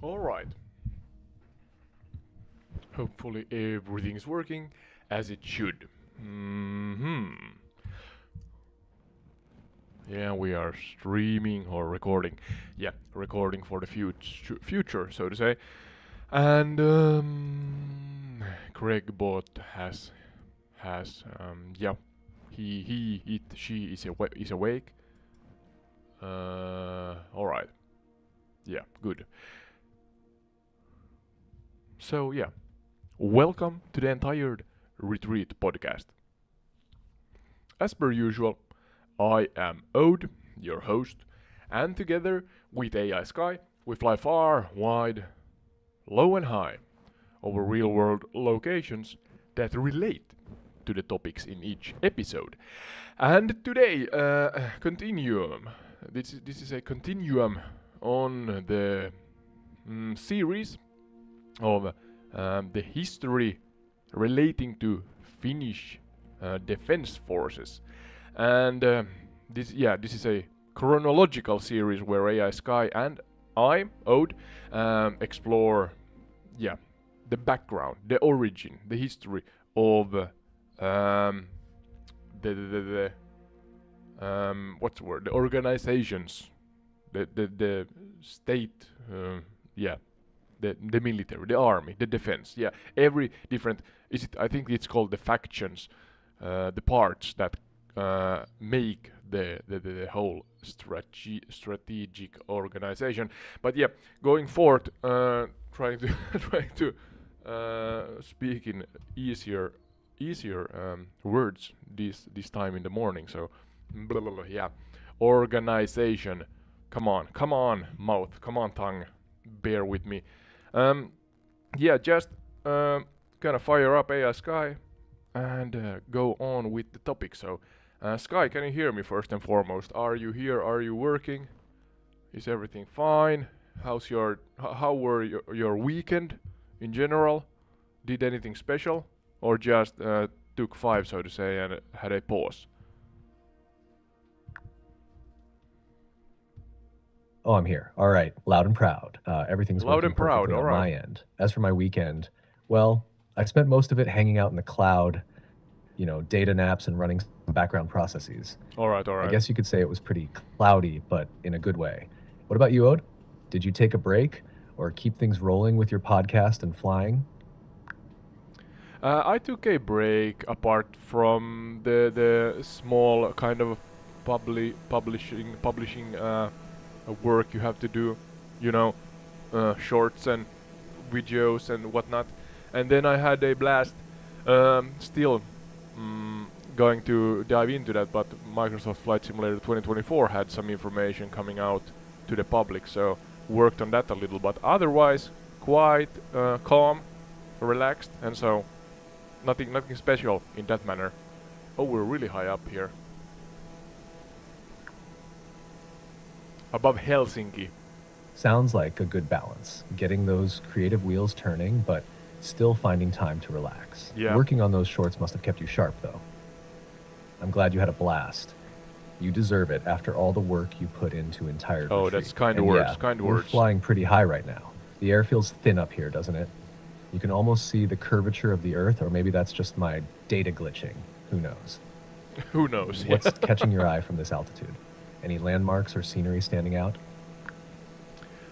Alright. Hopefully everything is working as it should. Yeah, we are streaming or recording. Yeah, recording for the future, so to say. And Craig bot yeah, he it she is awake. All right. Yeah, good. So yeah, welcome to the entire retreat podcast. As per usual, I am Ode, your host, and together with AI Sky, we fly far, wide, low and high over real world locations that relate to the topics in each episode. And today, continuum. This is a continuum on the series of the history relating to Finnish defense forces. And this is a chronological series where AI Sky and I, Ode, explore the background, the origin, the history of the what's the word? The organizations, the state, the military, the army, the defense. Yeah, every different. I think it's called the factions, the parts that make the whole strategic organization. But yeah, going forward, trying to trying to speak in easier words this time in the morning. So blah, blah, blah, yeah, organization. Come on, mouth. Come on, tongue. Bear with me. Just gonna fire up AI Sky and go on with the topic. So, Sky, can you hear me first and foremost? Are you here? Are you working? Is everything fine? How were your weekend in general? Did anything special, or just took five, so to say, and had a pause? Oh, I'm here. All right, loud and proud. Everything's Loud working and proud. perfectly All on right. my end. As for my weekend, well, I spent most of it hanging out in the cloud, data naps and running some background processes. All right. I guess you could say it was pretty cloudy, but in a good way. What about you, Ode? Did you take a break or keep things rolling with your podcast and flying? I took a break apart from the small kind of publishing work you have to do, you know, shorts and videos and whatnot. And then I had a blast. Still going to dive into that, but Microsoft Flight Simulator 2024 had some information coming out to the public, so worked on that a little. But otherwise, quite calm, relaxed, and so nothing special in that manner. Oh, we're really high up here. Above Helsinki. Sounds like a good balance. Getting those creative wheels turning, but still finding time to relax. Yeah. Working on those shorts must have kept you sharp, though. I'm glad you had a blast. You deserve it after all the work you put into entire Oh, retreat. that's kind And words, yeah, kind we're words. flying pretty high right now. The air feels thin up here, doesn't it? You can almost see the curvature of the Earth, or maybe that's just my data glitching. Who knows? Who knows? What's catching your eye from this altitude? Any landmarks or scenery standing out?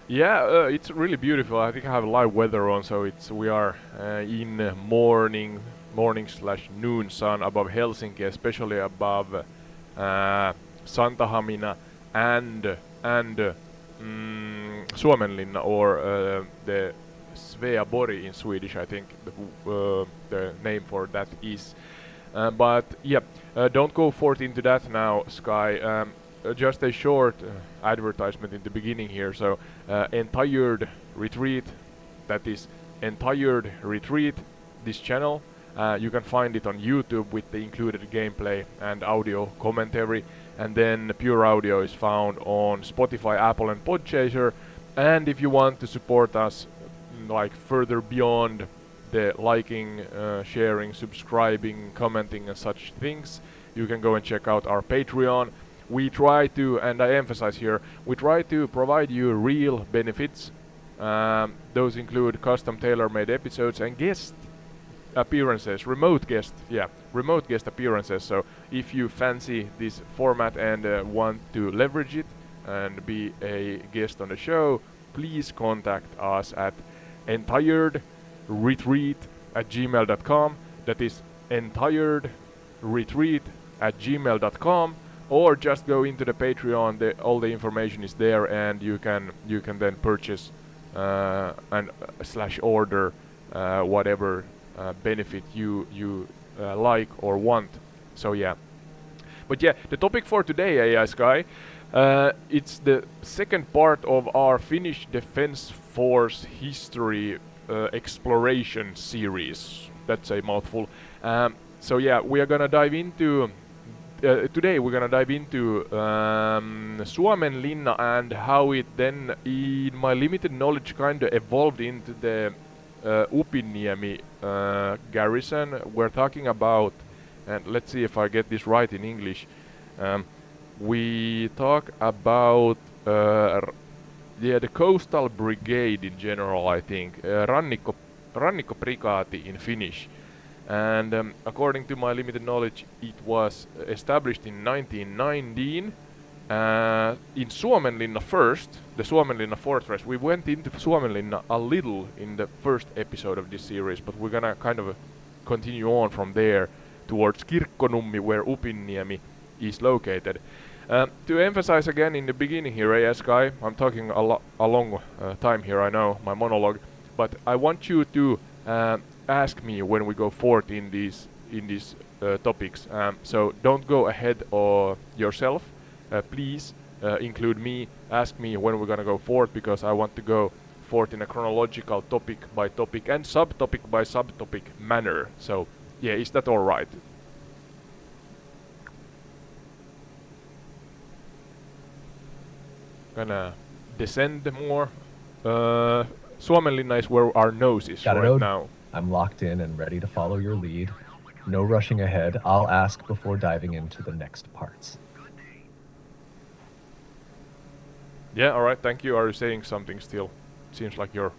Yeah, it's really beautiful. I think I have live weather on, so we are in morning slash noon sun above Helsinki, especially above Santahamina and Suomenlinna, or the Sveaborg in Swedish. I think the name for that is. But yeah, don't go forth into that now, Sky. Just a short advertisement in the beginning here. So, Entired Retreat, that is Entired Retreat, this channel. You can find it on YouTube with the included gameplay and audio commentary. And then pure audio is found on Spotify, Apple, and Podchaser. And if you want to support us, like further beyond the liking, sharing, subscribing, commenting, and such things, you can go and check out our Patreon. We try to, and I emphasize here, we try to provide you real benefits Those include custom tailor-made episodes and guest appearances, remote guest appearances. So if you fancy this format and want to leverage it and be a guest on the show, please contact us at entiredretreat@gmail.com. That is entiredretreat@gmail.com, or just go into the Patreon. All the information is there, and you can then purchase and slash order whatever benefit you like or want. So yeah. But yeah, the topic for today, AI Sky, it's the second part of our Finnish Defense Force history exploration series. That's a mouthful. So yeah, we are gonna dive into today. We're gonna dive into Suomenlinna and how it then, in my limited knowledge, kind of evolved into the Upinniemi garrison. We're talking about, and let's see if I get this right in English. We talk about the coastal brigade in general, I think, Rannikko Brigade in Finnish. And according to my limited knowledge, it was established in 1919 in Suomenlinna first, the Suomenlinna fortress. We went into Suomenlinna a little in the first episode of this series, but we're gonna kind of continue on from there towards Kirkkonummi, where Upinniemi is located. To emphasize again in the beginning here, AS Guy, I'm talking a long time here, I know, my monologue, but I want you to ask me when we go forth in these topics. So don't go ahead yourself. Please include me, ask me when we're gonna go forth, because I want to go forth in a chronological topic by topic and subtopic by subtopic manner. So yeah, is that alright? Gonna descend more. Suomenlinna is where our nose is right now. I'm locked in and ready to follow your lead. No rushing ahead. I'll ask before diving into the next parts. Yeah, alright, thank you. Are you saying something still? Seems like you're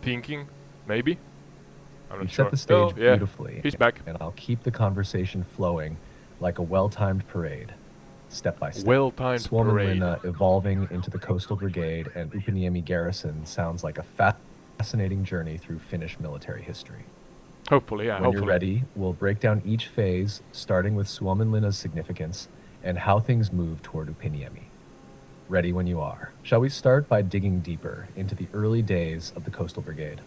thinking, maybe? I'm not You sure. set the stage beautifully. He's back. And I'll keep the conversation flowing like a well-timed parade, step by step. Well-timed parade. Suomenlinna evolving into the coastal brigade and Upinniemi garrison sounds like a fascinating journey through Finnish military history. Hopefully, yeah. When you're ready, we'll break down each phase, starting with Suomenlinna's significance and how things move toward Upinniemi. Ready when you are. Shall we start by digging deeper into the early days of the Coastal Brigade?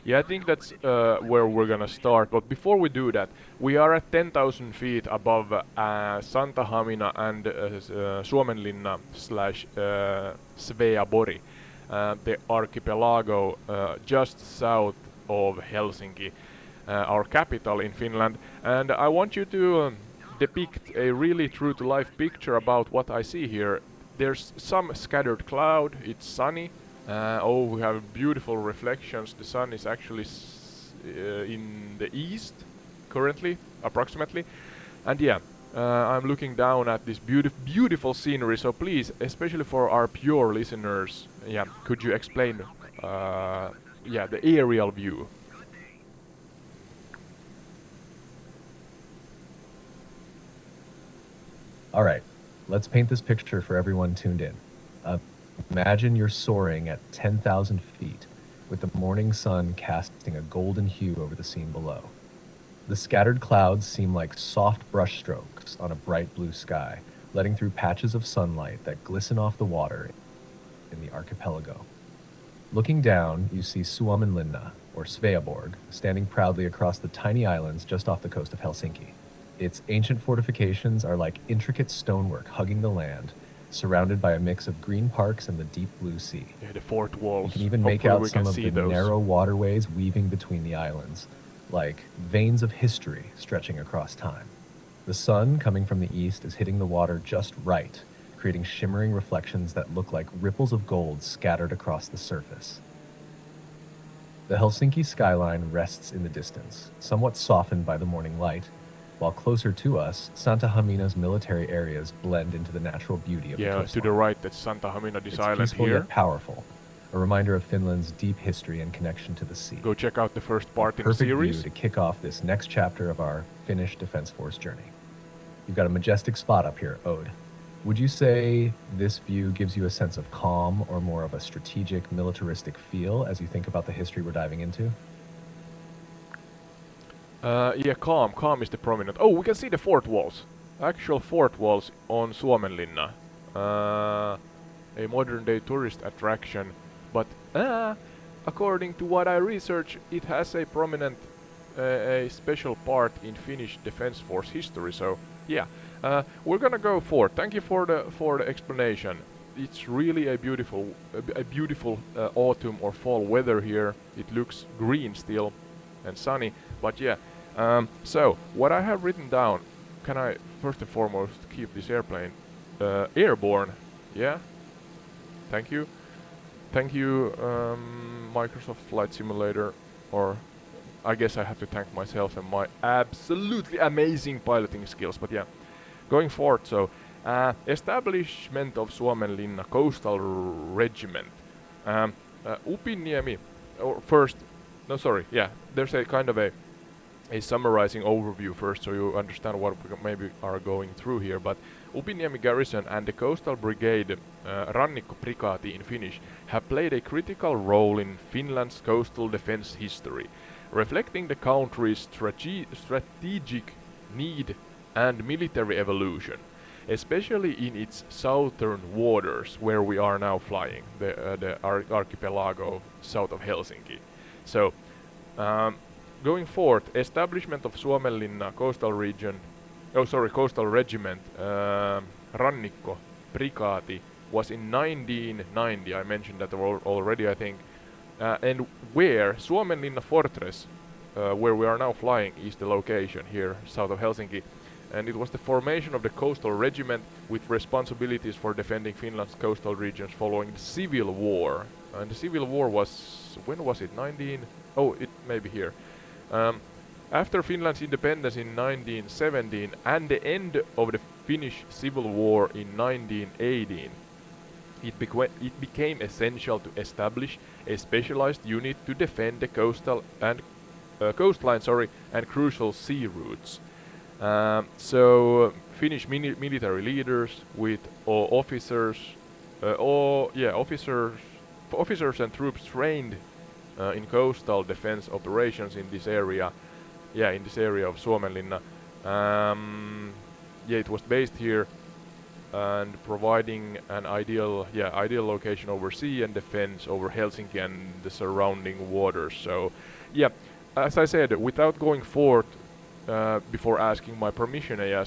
Yeah, I think that's where we're gonna start. But before we do that, we are at 10,000 feet above Santahamina and Suomenlinna / Sveabori, the archipelago just south of Helsinki, our capital in Finland. And I want you to depict a really true-to-life picture about what I see here. There's some scattered cloud, it's sunny. We have beautiful reflections. The sun is actually in the east currently, approximately. And yeah, I'm looking down at this beautiful scenery. So please, especially for our pure listeners, yeah, could you explain the aerial view? All right, let's paint this picture for everyone tuned in. Imagine you're soaring at 10,000 feet, with the morning sun casting a golden hue over the scene below. The scattered clouds seem like soft brushstrokes on a bright blue sky, letting through patches of sunlight that glisten off the water in the archipelago. Looking down, you see Suomenlinna, or Sveaborg, standing proudly across the tiny islands just off the coast of Helsinki. Its ancient fortifications are like intricate stonework hugging the land, surrounded by a mix of green parks and the deep blue sea. Yeah, the fort walls. You can even make out some of the narrow waterways weaving between the islands, like veins of history stretching across time. The sun, coming from the east, is hitting the water just right, creating shimmering reflections that look like ripples of gold scattered across the surface. The Helsinki skyline rests in the distance, somewhat softened by the morning light, while closer to us, Santa Hamina's military areas blend into the natural beauty of the Yeah, to coastline. the right, that's Santa Hamina, this It's island peaceful here. yet powerful, a reminder of Finland's deep history and connection to the sea. Go check out the first part in the Perfect series. view to kick off this next chapter of our Finnish Defense Force journey. You've got a majestic spot up here, Ode. Would you say this view gives you a sense of calm or more of a strategic, militaristic feel as you think about the history we're diving into? Yeah, calm. Calm is the prominent. Oh, we can see the fort walls. Actual fort walls on Suomenlinna. A modern-day tourist attraction, but according to what I researched, it has a prominent, a special part in Finnish Defense Force history. So yeah, we're gonna go fort. Thank you for the explanation. It's really a beautiful autumn or fall weather here. It looks green still and sunny, but yeah. So what I have written down, can I first and foremost keep this airplane airborne? Yeah. Thank you. Thank you, Microsoft Flight Simulator, or I guess I have to thank myself and my absolutely amazing piloting skills. But yeah, going forward, so establishment of Suomenlinna Coastal Regiment. Upinniemi, or first, no sorry, yeah, there's a kind of a summarizing overview first so you understand what we maybe are going through here, but Upinniemi Garrison and the Coastal Brigade, Rannikko-prikaati in Finnish, have played a critical role in Finland's coastal defense history, reflecting the country's strategic need and military evolution, especially in its southern waters where we are now flying, the archipelago south of Helsinki. So, going forward, establishment of Suomenlinna coastal regiment, Rannikko-prikaati, was in 1990. I mentioned that already, I think. And where Suomenlinna Fortress, where we are now flying, is the location here south of Helsinki. And it was the formation of the coastal regiment with responsibilities for defending Finland's coastal regions following the Civil War. And the Civil War was, when was it? It may be here. After Finland's independence in 1917 and the end of the Finnish Civil War in 1918, it became essential to establish a specialized unit to defend the coastline and crucial sea routes. So Finnish military leaders with officers and troops trained in coastal defense operations in this area. Yeah, in this area of Suomenlinna. It was based here and providing an ideal location over sea and defense over Helsinki and the surrounding waters. So, yeah, as I said, without going forward, before asking my permission, I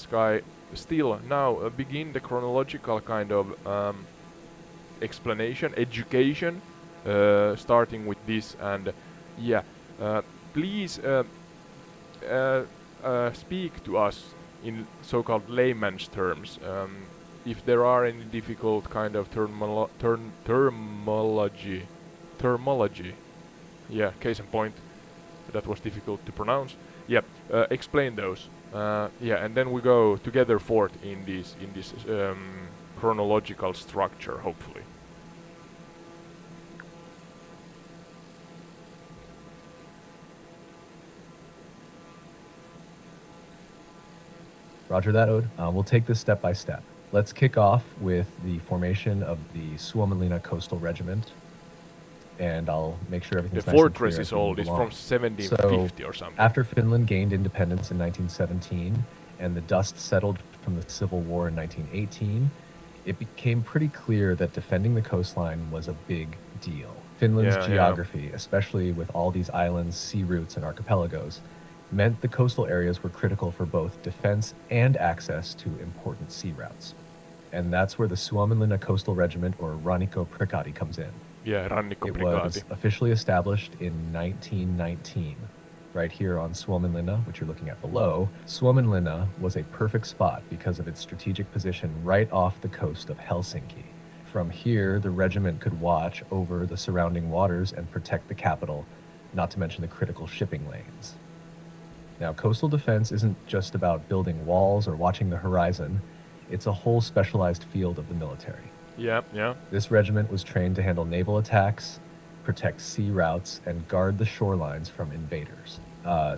still now begin the chronological kind of education, starting with this. And yeah, please speak to us in so-called layman's terms. If there are any difficult kind of terminology, yeah, case in point, that was difficult to pronounce. Yeah, explain those. And then we go together forth in this chronological structure, hopefully. Roger that, Ode. We'll take this step by step. Let's kick off with the formation of the Suomenlinna Coastal Regiment, and I'll make sure everything's The nice and fortress clear is as we old. move It's along. from 1750 or something. After Finland gained independence in 1917 and the dust settled from the Civil War in 1918, it became pretty clear that defending the coastline was a big deal. Finland's geography, especially with all these islands, sea routes, and archipelagos, meant the coastal areas were critical for both defense and access to important sea routes. And that's where the Suomenlinna Coastal Regiment, or Rannikko-prikaati, comes in. Yeah, It Rannikko-prikaati. was officially established in 1919, right here on Suomenlinna, which you're looking at below. Suomenlinna was a perfect spot because of its strategic position right off the coast of Helsinki. From here, the regiment could watch over the surrounding waters and protect the capital, not to mention the critical shipping lanes. Now, coastal defense isn't just about building walls or watching the horizon, it's a whole specialized field of the military. Yeah, yeah. This regiment was trained to handle naval attacks, protect sea routes, and guard the shorelines from invaders.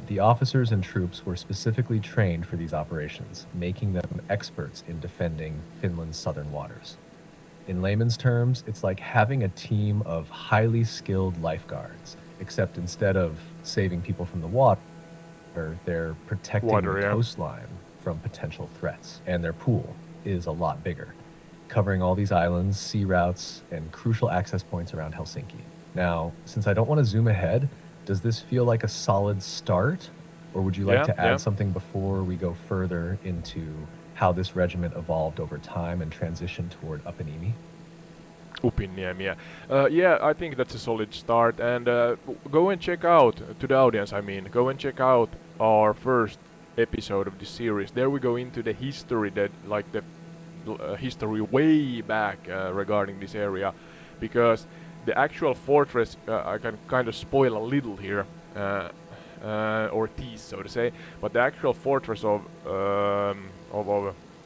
The officers and troops were specifically trained for these operations, making them experts in defending Finland's southern waters. In layman's terms, it's like having a team of highly skilled lifeguards, except instead of saving people from the water, they're protecting the coastline from potential threats. And their pool is a lot bigger, covering all these islands, sea routes, and crucial access points around Helsinki. Now, since I don't want to zoom ahead, does this feel like a solid start? Or would you like to add something before we go further into how this regiment evolved over time and transitioned toward Upinniemi? Upinniemi, yeah. Yeah, I think that's a solid start. And go and check out, to the audience I mean, go and check out our first episode of this series. There we go into the history, that like the history way back regarding this area, because the actual fortress, I can kind of spoil a little here, or tease, so to say, but the actual fortress of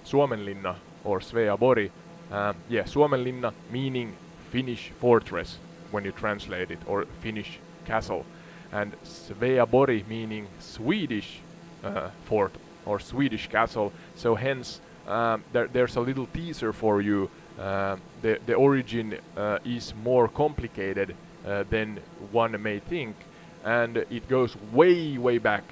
Suomenlinna or Sveabori, Suomenlinna meaning Finnish fortress when you translate it, or Finnish castle, and Sveabori meaning Swedish fort or Swedish castle. So hence there's a little teaser for you. The origin is more complicated than one may think, and it goes way back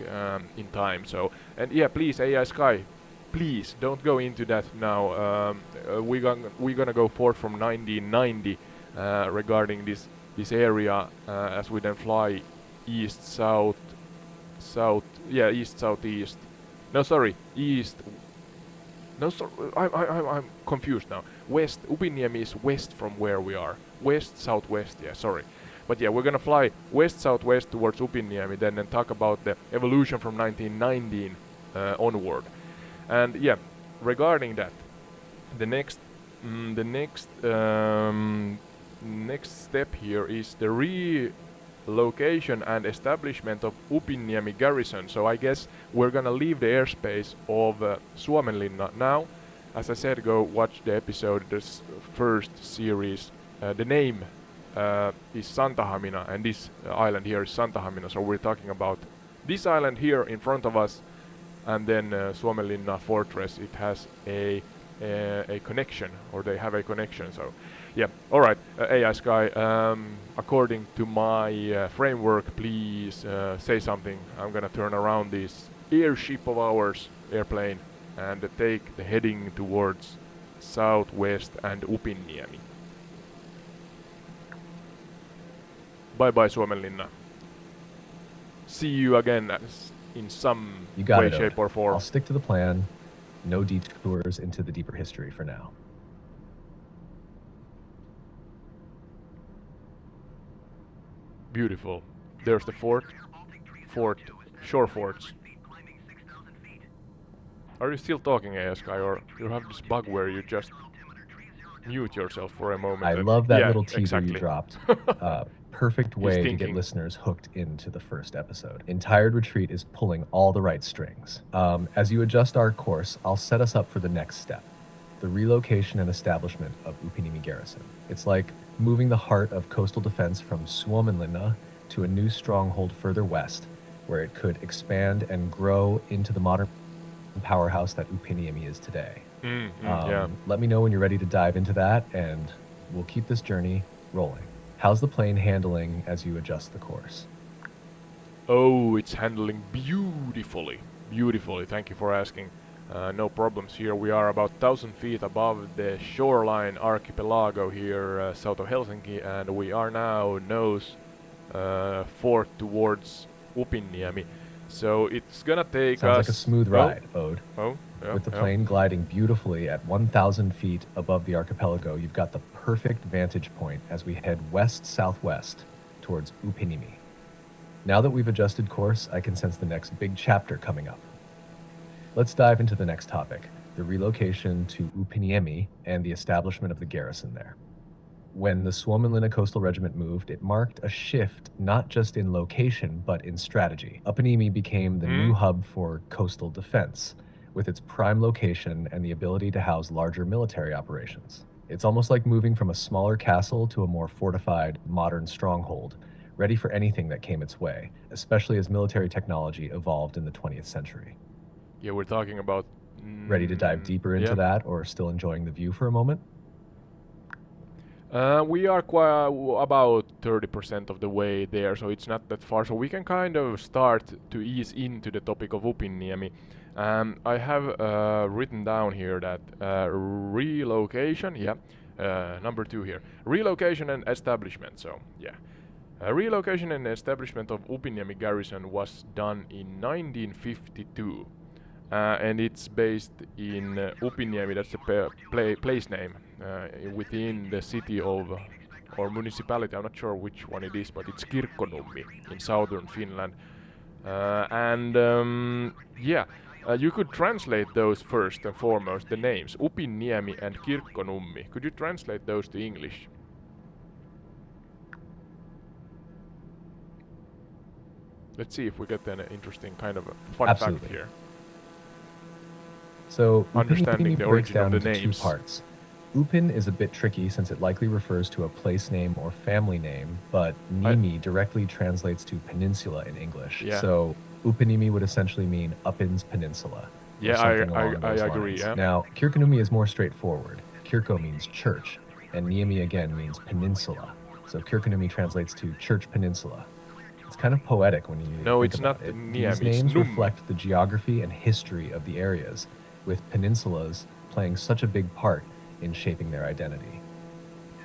in time. So, and yeah, please, AI Sky, please don't go into that now. We're gonna go forth from 1990 regarding this area as we then fly east southeast. No, sorry, east. No, sorry, I'm confused now. West, Upinniemi is west from where we are. West, southwest, yeah, sorry. But yeah, we're gonna fly west-southwest towards Upinniemi then and talk about the evolution from 1919 onward. And yeah, regarding that, the next step here is the relocation and establishment of Upinniemi garrison. So I guess we're gonna leave the airspace of Suomenlinna now. As I said, go watch the episode, this first series. The name is Santahamina, and this island here is Santahamina. So we're talking about this island here in front of us, and then Suomenlinna fortress. It has a connection, or they have a connection. So yeah, all right, AI Sky. According to my framework, please say something. I'm gonna turn around this airship of ours, airplane, and take the heading towards southwest and Upinniemi. Bye bye, Suomenlinna. See you again in some way, shape, or form. I'll stick to the plan. No detours into the deeper history for now. Beautiful. There's the fort, shore forts. Are you still talking, ASKY, or you have this bug where you just mute yourself for a moment? I love that little teaser you dropped. Perfect way to get listeners hooked into the first episode. Tired Retreat is pulling all the right strings. As you adjust our course, I'll set us up for the next step, the relocation and establishment of Upinniemi garrison. It's like moving the heart of coastal defense from Suomenlinna to a new stronghold further west, where it could expand and grow into the modern powerhouse that Upinniemi is today. Let me know when you're ready to dive into that, and we'll keep this journey rolling. How's the plane handling as you adjust the course? Oh, it's handling beautifully. Beautifully, thank you for asking. No problems here. We are about 1,000 feet above the shoreline archipelago here south of Helsinki, and we are now nose forth towards Upinniemi. So it's gonna take Sounds like a smooth ride, Ode. Yeah, with the plane gliding beautifully at 1,000 feet above the archipelago, you've got the perfect vantage point as we head west-southwest towards Upinniemi. Now that we've adjusted course, I can sense the next big chapter coming up. Let's dive into the next topic, the relocation to Upinniemi and the establishment of the garrison there. When the Suomenlinna Coastal Regiment moved, it marked a shift not just in location, but in strategy. Upinniemi became the new hub for coastal defense, with its prime location and the ability to house larger military operations. It's almost like moving from a smaller castle to a more fortified, modern stronghold, ready for anything that came its way, especially as military technology evolved in the 20th century. Yeah, we're talking about. Ready to dive deeper into Yeah. that, or still enjoying the view for a moment? We are quite about 30% of the way there, so it's not that far. So we can kind of start to ease into the topic of Upinniemi. I have written down here that relocation, yeah, number 2 here, relocation and establishment. So yeah, relocation and establishment of Upinniemi garrison was done in 1952. And it's based in Upinniemi, that's the place name within the city of, or municipality, I'm not sure which one it is, but it's Kirkkonummi in southern Finland. Yeah, you could translate those first and foremost, the names, Upinniemi and Kirkkonummi. Could you translate those to English? Let's see if we get an interesting kind of a fun Absolutely. fact here. So Understanding Upinniemi the breaks origin down of the into names. 2 parts. Upin is a bit tricky since it likely refers to a place name or family name, but Niemi directly translates to peninsula in English. Yeah. So Upinniemi would essentially mean Uppin's Peninsula. Yeah, something along I those agree, lines. yeah. Now, Kirkkonummi is more straightforward. Kirkko means church, and Niemi again means peninsula. So Kirkkonummi translates to Church Peninsula. It's kind of poetic when you No, think it's about not it. Niemi, These it's names Nummi. reflect the geography and history of the areas, with peninsulas playing such a big part in shaping their identity.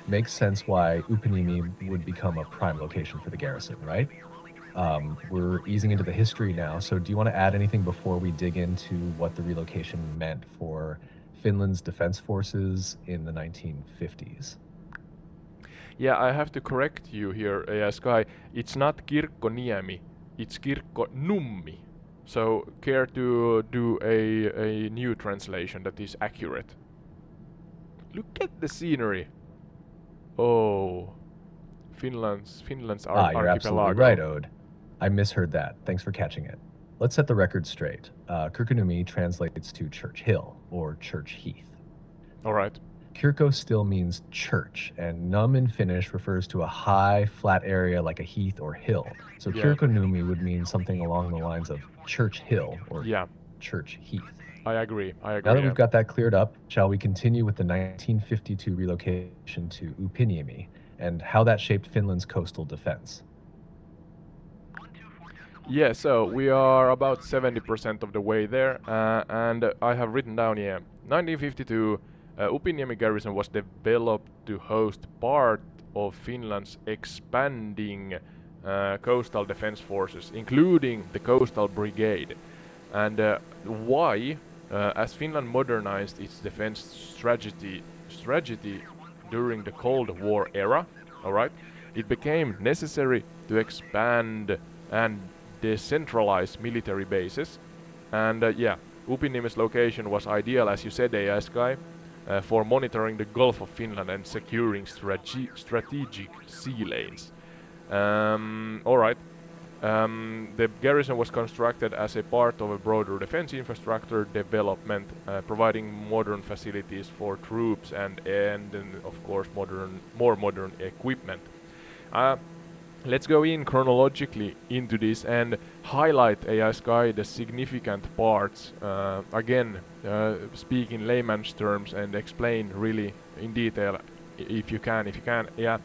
Makes sense why Upinniemi would become a prime location for the garrison, right? We're easing into the history now, so do you want to add anything before we dig into what the relocation meant for Finland's defense forces in the 1950s? Yeah, I have to correct you here, Sky. It's not Kirkkoniemi, it's Kirkkonummi. So, care to do a new translation that is accurate? Look at the scenery. Oh, Finland's You're archipelago. absolutely right, Ode. I misheard that. Thanks for catching it. Let's set the record straight. Kirkkonummi translates to Church Hill or Church Heath. All right. Kirkko still means church, and num in Finnish refers to a high, flat area like a heath or hill. So Yeah. Kirkkonummi would mean something along the lines of Church Hill or Yeah, Church Heath. I agree. Now that we've got that cleared up, shall we continue with the 1952 relocation to Upinniemi and how that shaped Finland's coastal defense? Yeah, so we are about 70% of the way there, and I have written down here, 1952, Upinniemi garrison was developed to host part of Finland's expanding coastal defense forces, including the coastal brigade. And why? As Finland modernized its defense strategy during the Cold War era, all right, it became necessary to expand and decentralize military bases. And yeah, Upinniemi's location was ideal, as you said, Sky, for monitoring the Gulf of Finland and securing strategic sea lanes. Alright. The garrison was constructed as a part of a broader defense infrastructure development, providing modern facilities for troops and of course more modern equipment. Let's go in chronologically into this and highlight AI Sky the significant parts. Again, speak in layman's terms and explain really in detail if you can, yeah.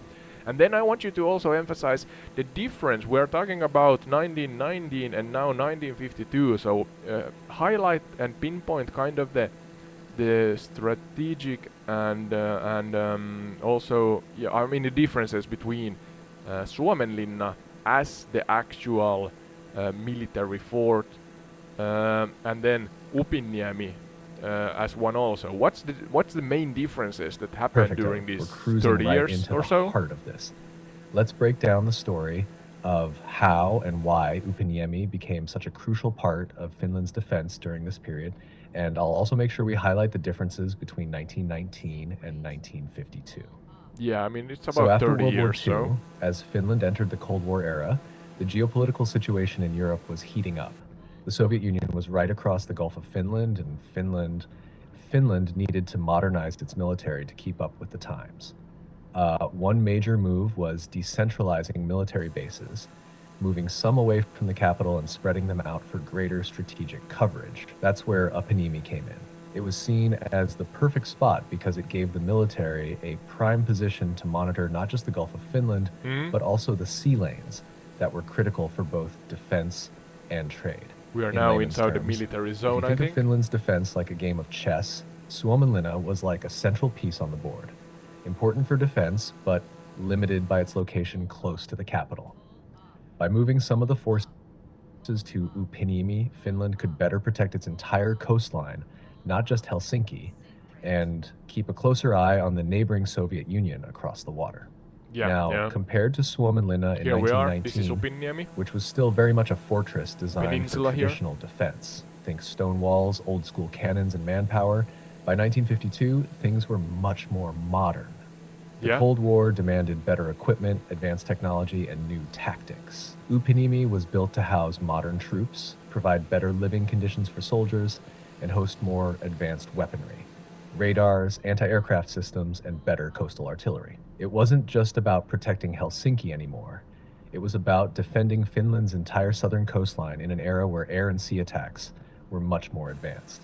And then I want you to also emphasize the difference. We're talking about 1919 and now 1952. So highlight and pinpoint kind of the strategic and also, yeah, I mean the differences between Suomenlinna as the actual military fort, and then Upinniemi as one also. What's the main differences that happened Perfect. during We're these cruising 30 right years into or the so? heart of this. Let's break down the story of how and why Upinniemi became such a crucial part of Finland's defense during this period, and I'll also make sure we highlight the differences between 1919 and 1952. Yeah, I mean, it's So about after 30 World War years, so. II, as Finland entered the Cold War era, the geopolitical situation in Europe was heating up. The Soviet Union was right across the Gulf of Finland, and Finland needed to modernize its military to keep up with the times. One major move was decentralizing military bases, moving some away from the capital and spreading them out for greater strategic coverage. That's where Upinniemi came in. It was seen as the perfect spot because it gave the military a prime position to monitor not just the Gulf of Finland, but also the sea lanes that were critical for both defense and trade. We are In now layman's inside the terms, military if you zone, I think of think. Finland's defense like a game of chess, Suomenlinna was like a central piece on the board. Important for defense, but limited by its location close to the capital. By moving some of the forces to Upinniemi, Finland could better protect its entire coastline, not just Helsinki, and keep a closer eye on the neighboring Soviet Union across the water. Yeah, Now, yeah. compared to Suomenlinna in Here we are. This is 1919, Upinniemi. which was still very much a fortress designed for Peninsula here. traditional defense, think stone walls, old school cannons, and manpower, by 1952, things were much more modern. The Yeah. Cold War demanded better equipment, advanced technology, and new tactics. Upinniemi was built to house modern troops, provide better living conditions for soldiers, and host more advanced weaponry, radars, anti-aircraft systems, and better coastal artillery. It wasn't just about protecting Helsinki anymore. It was about defending Finland's entire southern coastline in an era where air and sea attacks were much more advanced.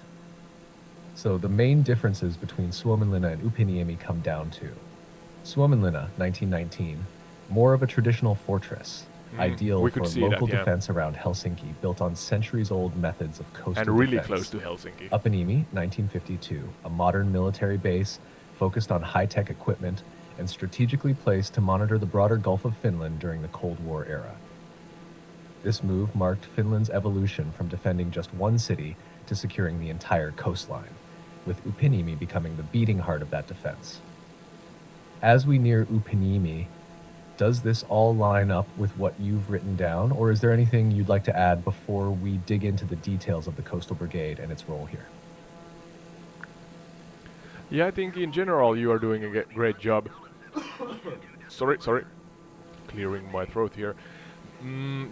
So the main differences between Suomenlinna and Upinniemi come down to Suomenlinna, 1919, more of a traditional fortress, ideal we for could see local that, yeah. defense around Helsinki, built on centuries-old methods of coastal And really defense. close to Helsinki. Upinniemi, 1952, a modern military base focused on high-tech equipment and strategically placed to monitor the broader Gulf of Finland during the Cold War era. This move marked Finland's evolution from defending just one city to securing the entire coastline, with Upinniemi becoming the beating heart of that defense. As we near Upinniemi, does this all line up with what you've written down, or is there anything you'd like to add before we dig into the details of the Coastal Brigade and its role here? Yeah, I think in general you are doing a great job. sorry. Clearing my throat here.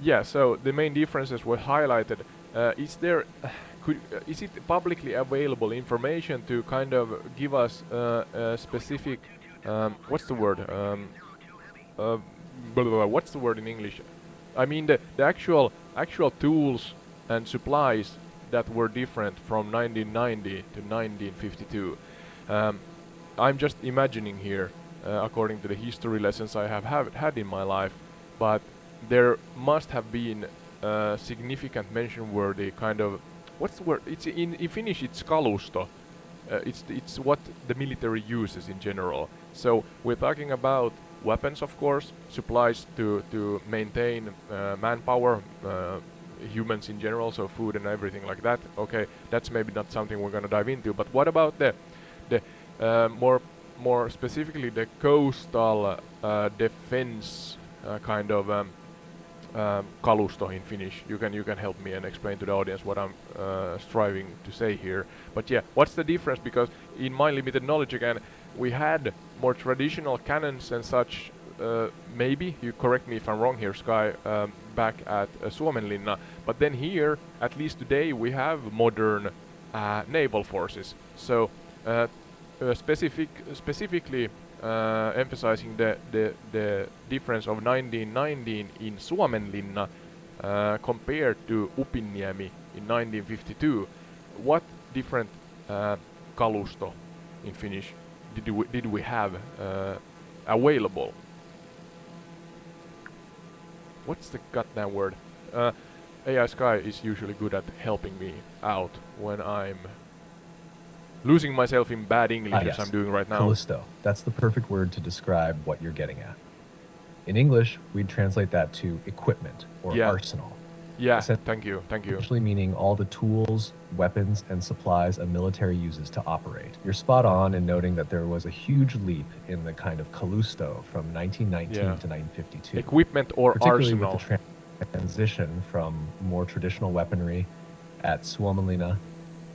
Yeah, so the main differences were highlighted. Is it publicly available information to kind of give us a specific what's the word? What's the word in English? I mean the actual tools and supplies that were different from 1990 to 1952. I'm just imagining here, according to the history lessons I have had in my life, but there must have been significant mention-worthy kind of, what's the word? It's in Finnish. It's kalusto. It's what the military uses in general. So we're talking about weapons, of course, supplies to maintain manpower, humans in general, so food and everything like that. Okay, that's maybe not something we're gonna dive into. But what about the more specifically the coastal defense kind of kalusto in Finnish? You can help me and explain to the audience what I'm striving to say here. But yeah, what's the difference? Because in my limited knowledge, again, we had more traditional cannons and such. Maybe you correct me if I'm wrong here, Sky. Back at Suomenlinna, but then here, at least today, we have modern naval forces. So specifically emphasizing the difference of 1919 in Suomenlinna compared to Upinniemi in 1952. What different kalusto in Finnish did we have available? What's the goddamn word? AI Sky is usually good at helping me out when I'm losing myself in bad English, Yes. as I'm doing right now. Callisto. That's the perfect word to describe what you're getting at. In English, we'd translate that to equipment or Yeah. arsenal. Yeah, thank you. Essentially meaning all the tools, weapons, and supplies a military uses to operate. You're spot on in noting that there was a huge leap in the kind of Callisto from 1919 Yeah. to 1952. Equipment or Particularly arsenal. with the transition from more traditional weaponry at Suomenlinna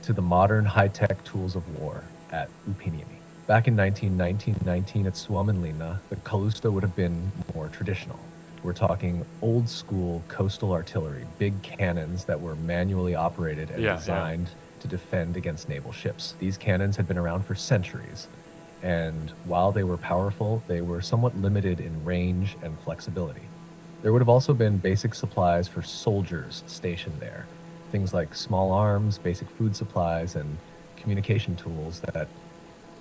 to the modern high-tech tools of war at Upinniemi. Back in 1919 at Suomenlinna, the Kalusto would have been more traditional. We're talking old school coastal artillery, big cannons that were manually operated and designed to defend against naval ships. These cannons had been around for centuries, and while they were powerful, they were somewhat limited in range and flexibility. There would have also been basic supplies for soldiers stationed there, things like small arms, basic food supplies, and communication tools that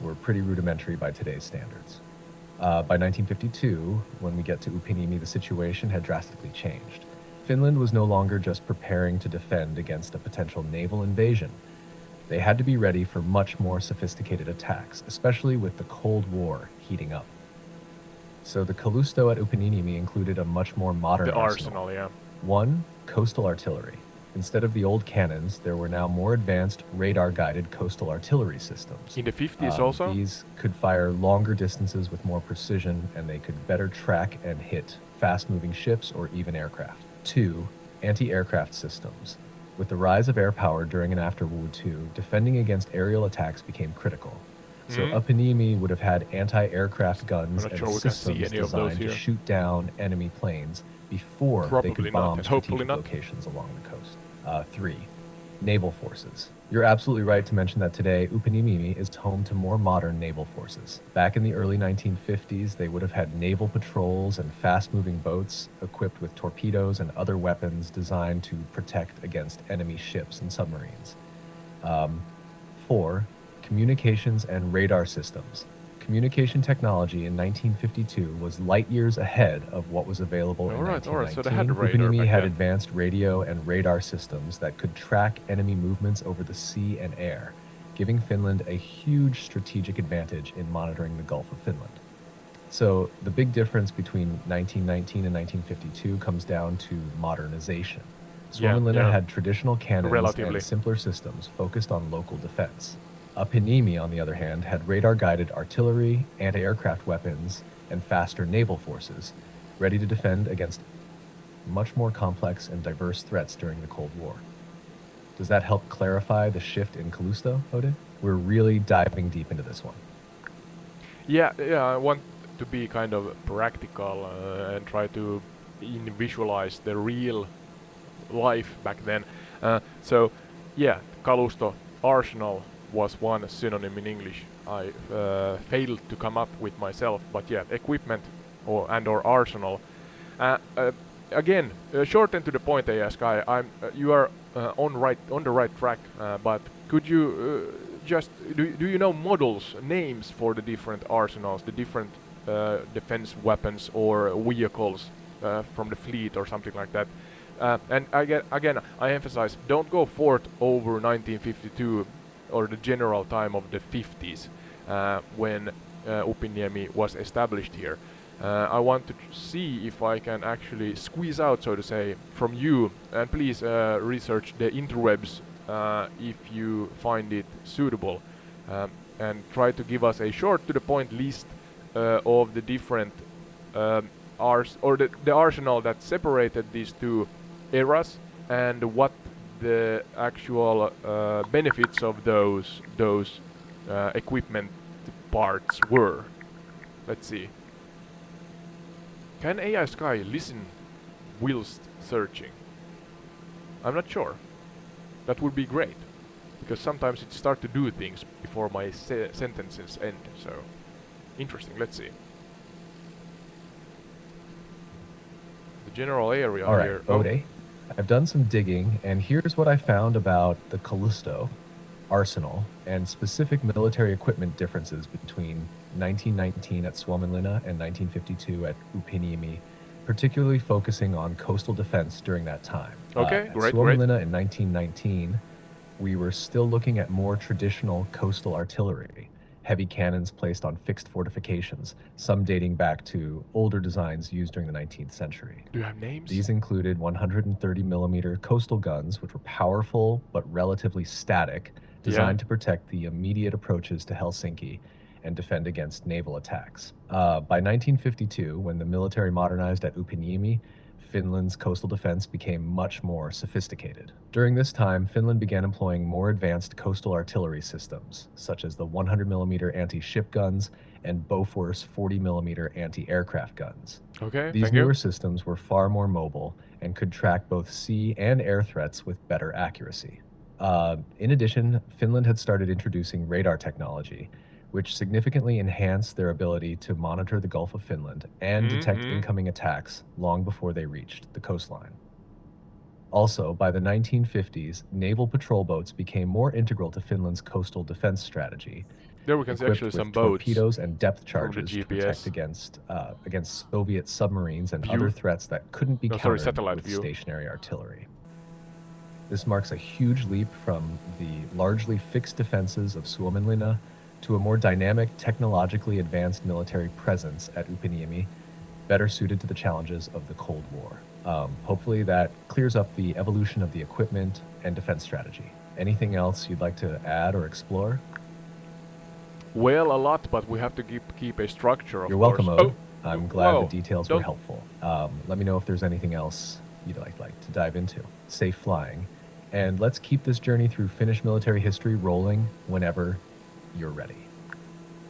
were pretty rudimentary by today's standards. By 1952, when we get to Upinniemi, the situation had drastically changed. Finland was no longer just preparing to defend against a potential naval invasion. They had to be ready for much more sophisticated attacks, especially with the Cold War heating up. So the Kalusto at Upinniemi included a much more modern arsenal. One, coastal artillery. Instead of the old cannons, there were now more advanced radar-guided coastal artillery systems. In the 50s also? These could fire longer distances with more precision, and they could better track and hit fast-moving ships or even aircraft. Two, anti-aircraft systems. With the rise of air power during and after World War II, defending against aerial attacks became critical. So Upinniemi would have had anti-aircraft guns and systems designed to shoot down enemy planes before they could bomb strategic locations along the coast. Three, naval forces. You're absolutely right to mention that today Upinniemi is home to more modern naval forces. Back in the early 1950s, they would have had naval patrols and fast-moving boats equipped with torpedoes and other weapons designed to protect against enemy ships and submarines. Four, communications and radar systems. Communication technology in 1952 was light years ahead of what was available in 1919. So they had radar Upinniemi had advanced radio and radar systems that could track enemy movements over the sea and air, giving Finland a huge strategic advantage in monitoring the Gulf of Finland. So the big difference between 1919 and 1952 comes down to modernization. Suomenlinna had traditional cannons and simpler systems focused on local defense. Upinniemi, on the other hand, had radar-guided artillery, anti-aircraft weapons, and faster naval forces, ready to defend against much more complex and diverse threats during the Cold War. Does that help clarify the shift in Kalusto, Odin? We're really diving deep into this one. Yeah, I want to be kind of practical and try to visualize the real life back then. Kalusto arsenal was one synonym in English. I failed to come up with myself, but equipment or arsenal. Again, short and to the point, ASK. You are on the right track. But could you just do you know models, names for the different arsenals, the different defense weapons or vehicles from the fleet or something like that? And again, I emphasize: don't go forth over 1952. Or the general time of the 50s when Upinniemi was established here. I want to see if I can actually squeeze out, so to say, from you, and please research the interwebs if you find it suitable, and try to give us a short to the point list of the different the arsenal that separated these two eras and what the actual benefits of those equipment parts were. Let's see. Can AI Sky listen whilst searching? I'm not sure. That would be great, because sometimes it starts to do things before my sentences end. So interesting. Let's see. The general area here. Ode. I've done some digging, and here's what I found about the Kalusto arsenal and specific military equipment differences between 1919 at Suomenlinna and 1952 at Upinniemi, particularly focusing on coastal defense during that time. Okay, great. At Suomenlinna in 1919, we were still looking at more traditional coastal artillery, heavy cannons placed on fixed fortifications, some dating back to older designs used during the 19th century. Do you have names? These included 130mm coastal guns, which were powerful but relatively static, designed to protect the immediate approaches to Helsinki and defend against naval attacks. By 1952, when the military modernized at Upinniemi, Finland's coastal defense became much more sophisticated. During this time, Finland began employing more advanced coastal artillery systems, such as the 100mm anti-ship guns and Bofors 40mm anti-aircraft guns. Okay, These thank newer you. systems were far more mobile and could track both sea and air threats with better accuracy. In addition, Finland had started introducing radar technology, which significantly enhanced their ability to monitor the Gulf of Finland and detect Mm-hmm. incoming attacks long before they reached the coastline. Also, by the 1950s, naval patrol boats became more integral to Finland's coastal defense strategy, There we can see actually equipped some with boats torpedoes and depth from the charges to protect GPS against Soviet submarines and other view. threats that couldn't be No, sorry, countered satellite with view. stationary artillery. This marks a huge leap from the largely fixed defenses of Suomenlinna to a more dynamic, technologically advanced military presence at Upinniemi, better suited to the challenges of the Cold War. Hopefully that clears up the evolution of the equipment and defense strategy. Anything else you'd like to add or explore? Well, a lot, but we have to keep a structure, of You're course. welcome, Ode. I'm glad whoa, the details were don't- helpful. Let me know if there's anything else you'd like to dive into. Safe flying. And let's keep this journey through Finnish military history rolling whenever you're ready.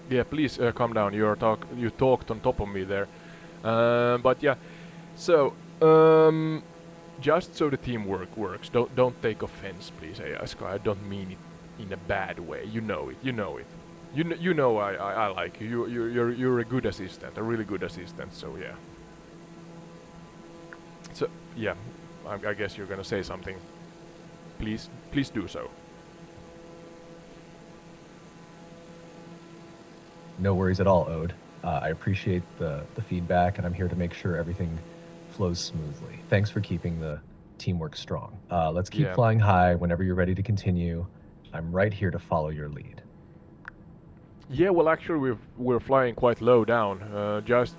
Yeah, please calm down. You talked on top of me there. But yeah, so just so the teamwork works, don't take offense, please, Aska. I don't mean it in a bad way. You know it. You know I like you. You're a good assistant, a really good assistant. So yeah. So yeah, I guess you're gonna say something. Please do so. No worries at all, Ode. I appreciate the feedback, and I'm here to make sure everything flows smoothly. Thanks for keeping the teamwork strong. Let's keep Yeah. flying high whenever you're ready to continue. I'm right here to follow your lead. Yeah, well, actually, we're flying quite low down, just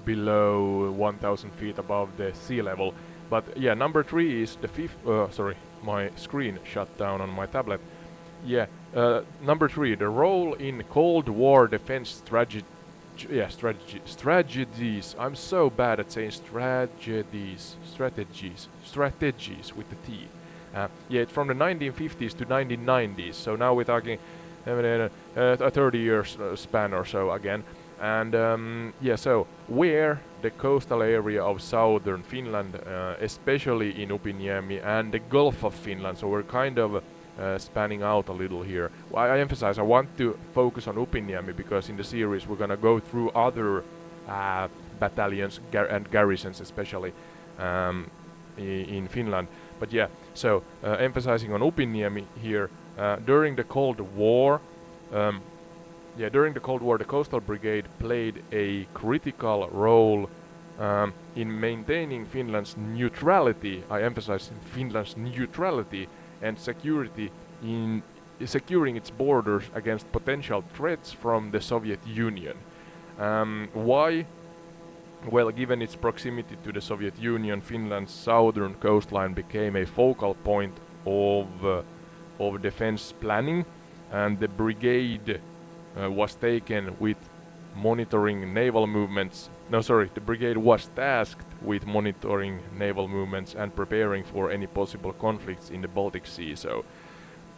below 1,000 feet above the sea level. But yeah, number 3 is the fifth. Sorry, my screen shut down on my tablet. Yeah, number 3, the role in Cold War defense strategies. I'm so bad at saying strategies with the T. Yeah, it's from the 1950s to 1990s. So now we're talking a 30 years span or so again. And yeah, so where the coastal area of southern Finland, especially in Upinniemi and the Gulf of Finland, so we're kind of spanning out a little here. I emphasize I want to focus on Upinniemi because in the series we're gonna go through other battalions and garrisons, especially in Finland. But yeah, so emphasizing on Upinniemi here. During the Cold War, the Coastal Brigade played a critical role in maintaining Finland's neutrality. I emphasize Finland's neutrality and security in securing its borders against potential threats from the Soviet Union. Why? Well, given its proximity to the Soviet Union, Finland's southern coastline became a focal point of defense planning, and the brigade was taken with monitoring naval movements. No, sorry, the brigade was tasked with monitoring naval movements and preparing for any possible conflicts in the Baltic Sea. So,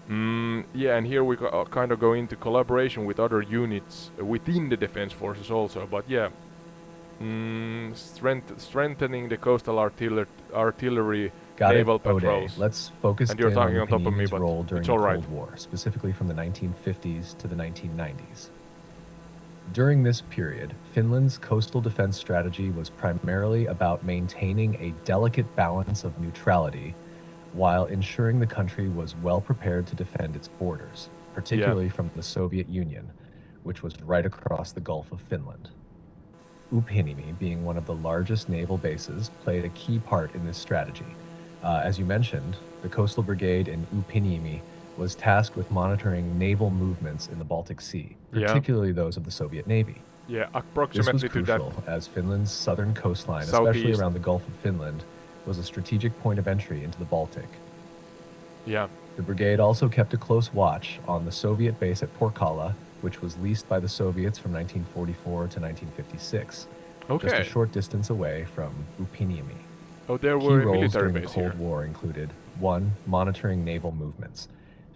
yeah, and here we kind of go into collaboration with other units within the defense forces also. But yeah, strengthening the coastal artillery. Got naval it, Ode. patrols. Let's focus And you're in on talking on top of me, Upinniemi's but role during it's the all right. Cold War, specifically from the 1950s to the 1990s. During this period, Finland's coastal defense strategy was primarily about maintaining a delicate balance of neutrality while ensuring the country was well prepared to defend its borders, particularly from the Soviet Union, which was right across the Gulf of Finland. Upinniemi, being one of the largest naval bases, played a key part in this strategy. As you mentioned, the Coastal Brigade in Upinniemi was tasked with monitoring naval movements in the Baltic Sea, particularly those of the Soviet Navy. Yeah, This was approximately to that. crucial as Finland's southern coastline, especially Southeast. around the Gulf of Finland, was a strategic point of entry into the Baltic. Yeah, The brigade also kept a close watch on the Soviet base at Porkala, which was leased by the Soviets from 1944 to 1956, just a okay. short distance away from Upinniemi. Oh, there Key were roles military during the base Cold here. War included 1. Monitoring naval movements.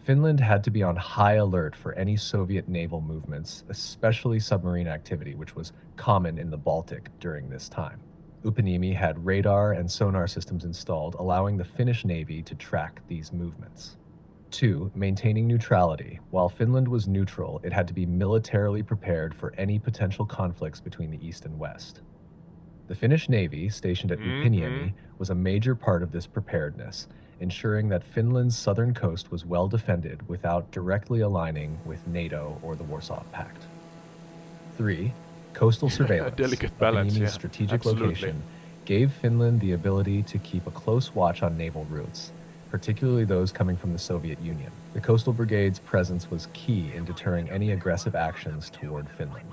Finland had to be on high alert for any Soviet naval movements, especially submarine activity, which was common in the Baltic during this time. Upinniemi had radar and sonar systems installed, allowing the Finnish Navy to track these movements. 2. Maintaining neutrality. While Finland was neutral, it had to be militarily prepared for any potential conflicts between the East and West. The Finnish Navy, stationed at Mm-hmm. Upinniemi, was a major part of this preparedness, ensuring that Finland's southern coast was well defended without directly aligning with NATO or the Warsaw Pact. 3. Coastal A surveillance. delicate balance, Upinniemi's yeah. strategic Absolutely. location gave Finland the ability to keep a close watch on naval routes, particularly those coming from the Soviet Union. The Coastal Brigade's presence was key in deterring any aggressive actions toward Finland.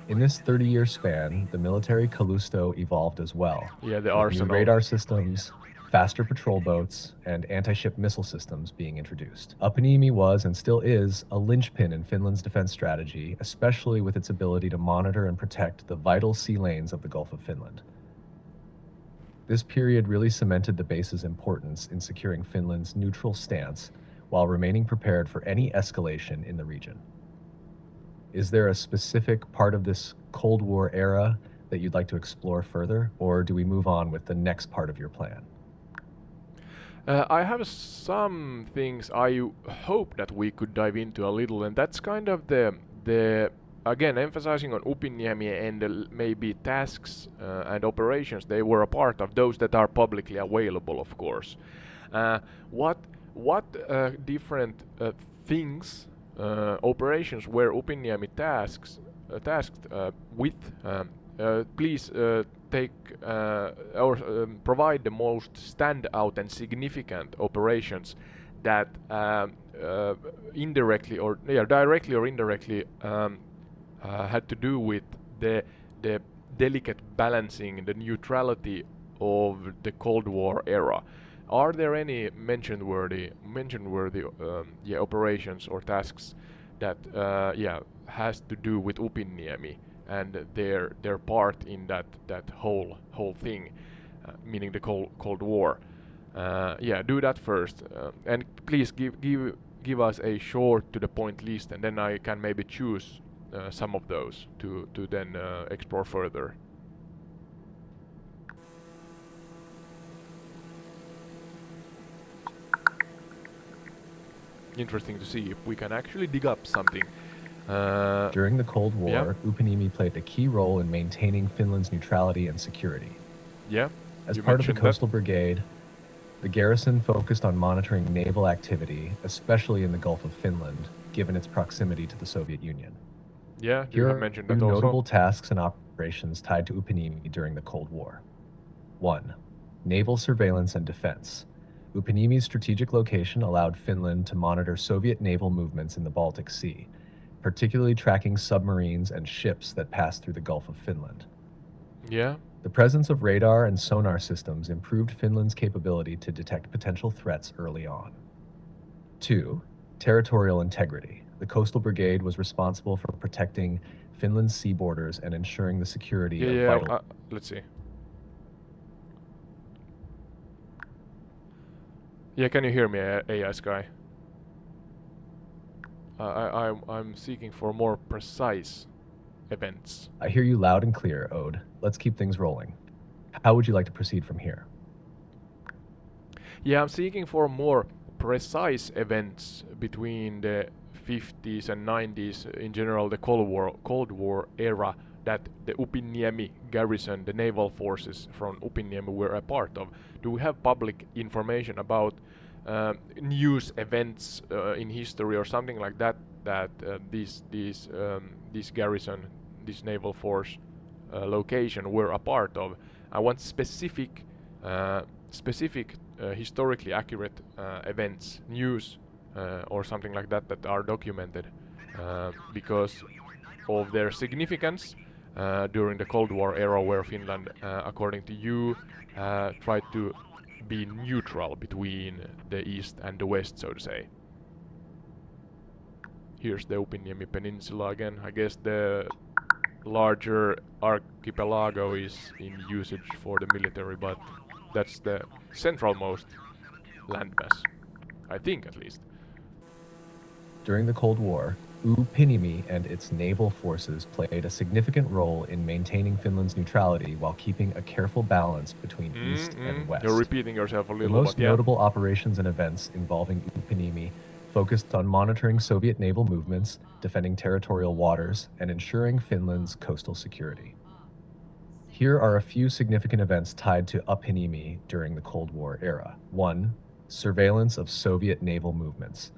In this 30-year span, the military Kalusto evolved as well, Yeah, the with new arsenal. radar systems, faster patrol boats, and anti-ship missile systems being introduced. Upinniemi was and still is a linchpin in Finland's defense strategy, especially with its ability to monitor and protect the vital sea lanes of the Gulf of Finland. This period really cemented the base's importance in securing Finland's neutral stance while remaining prepared for any escalation in the region. Is there a specific part of this Cold War era that you'd like to explore further, or do we move on with the next part of your plan? I have some things I hope that we could dive into a little, and that's kind of the again emphasizing on Upinniemi and maybe tasks and operations. They were a part of those that are publicly available, of course. Uh, what what different things operations were Upinniemi tasked with? Please take or provide the most standout and significant operations that indirectly or directly or indirectly had to do with the delicate balancing, the neutrality of the Cold War era. Are there any mention-worthy operations or tasks that has to do with Upinniemi and their part in that whole thing, meaning the Cold War? Do that first, and please give us a short to the point list, and then I can maybe choose some of those to then explore further. Interesting to see if we can actually dig up something. During the Cold Yeah, War, Upinniemi played a key role in maintaining Finland's neutrality and security. yeah, As you part of the mentioned that. Coastal Brigade, the garrison focused on monitoring naval activity, especially in the Gulf of Finland, given its proximity to the Soviet Union. Yeah, you Here have are mentioned a that few also. notable tasks and operations tied to Upinniemi during the Cold War. 1. Naval surveillance and defense. Upinniemi's strategic location allowed Finland to monitor Soviet naval movements in the Baltic Sea, particularly tracking submarines and ships that passed through the Gulf of Finland. Yeah, The presence of radar and sonar systems improved Finland's capability to detect potential threats early on. 2. Territorial integrity. The Coastal Brigade was responsible for protecting Finland's sea borders and ensuring the security yeah, of yeah. vital. Let's see. Yeah, can you hear me, AI Sky? I'm seeking for more precise events. I hear you loud and clear, Ode. Let's keep things rolling. How would you like to proceed from here? Yeah, I'm seeking for more precise events between the 50s and 90s, in general the Cold War era, that the Upinniemi garrison, the naval forces from Upinniemi, were a part of. Do we have public information about news events in history or something like that that this garrison, this naval force location were a part of? I want specific historically accurate events, news, or something like that that are documented because of their significance during the Cold War era, where Finland, according to you, tried to be neutral between the East and the West, so to say. Here's the Upinniemi Peninsula again. I guess the larger archipelago is in usage for the military, but That's the centralmost landmass, I think at least. During the Cold War, Upinniemi and its naval forces played a significant role in maintaining Finland's neutrality while keeping a careful balance between east and west. You're repeating yourself a The little, most but yeah. notable operations and events involving Upinniemi focused on monitoring Soviet naval movements, defending territorial waters, and ensuring Finland's coastal security. Here are a few significant events tied to Upinniemi during the Cold War era. 1. Surveillance of Soviet naval movements.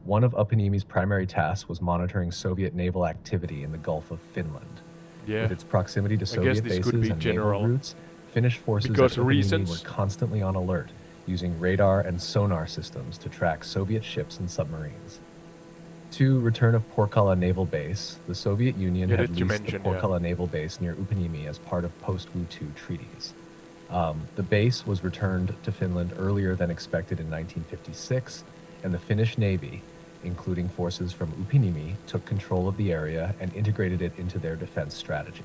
One of Upinniemi's primary tasks was monitoring Soviet naval activity in the Gulf of Finland. Yeah. With its proximity to I guess Soviet this could bases be and general. naval routes, Finnish forces Because at Upinniemi reasons. were constantly on alert, using radar and sonar systems to track Soviet ships and submarines. 2. Return of Porkala Naval Base. The Soviet Union had leased the Porkala Naval Base near Upinniemi as part of post-Wu II treaties. The base was returned to Finland earlier than expected in 1956, and the Finnish Navy, including forces from Upinniemi, took control of the area and integrated it into their defense strategy.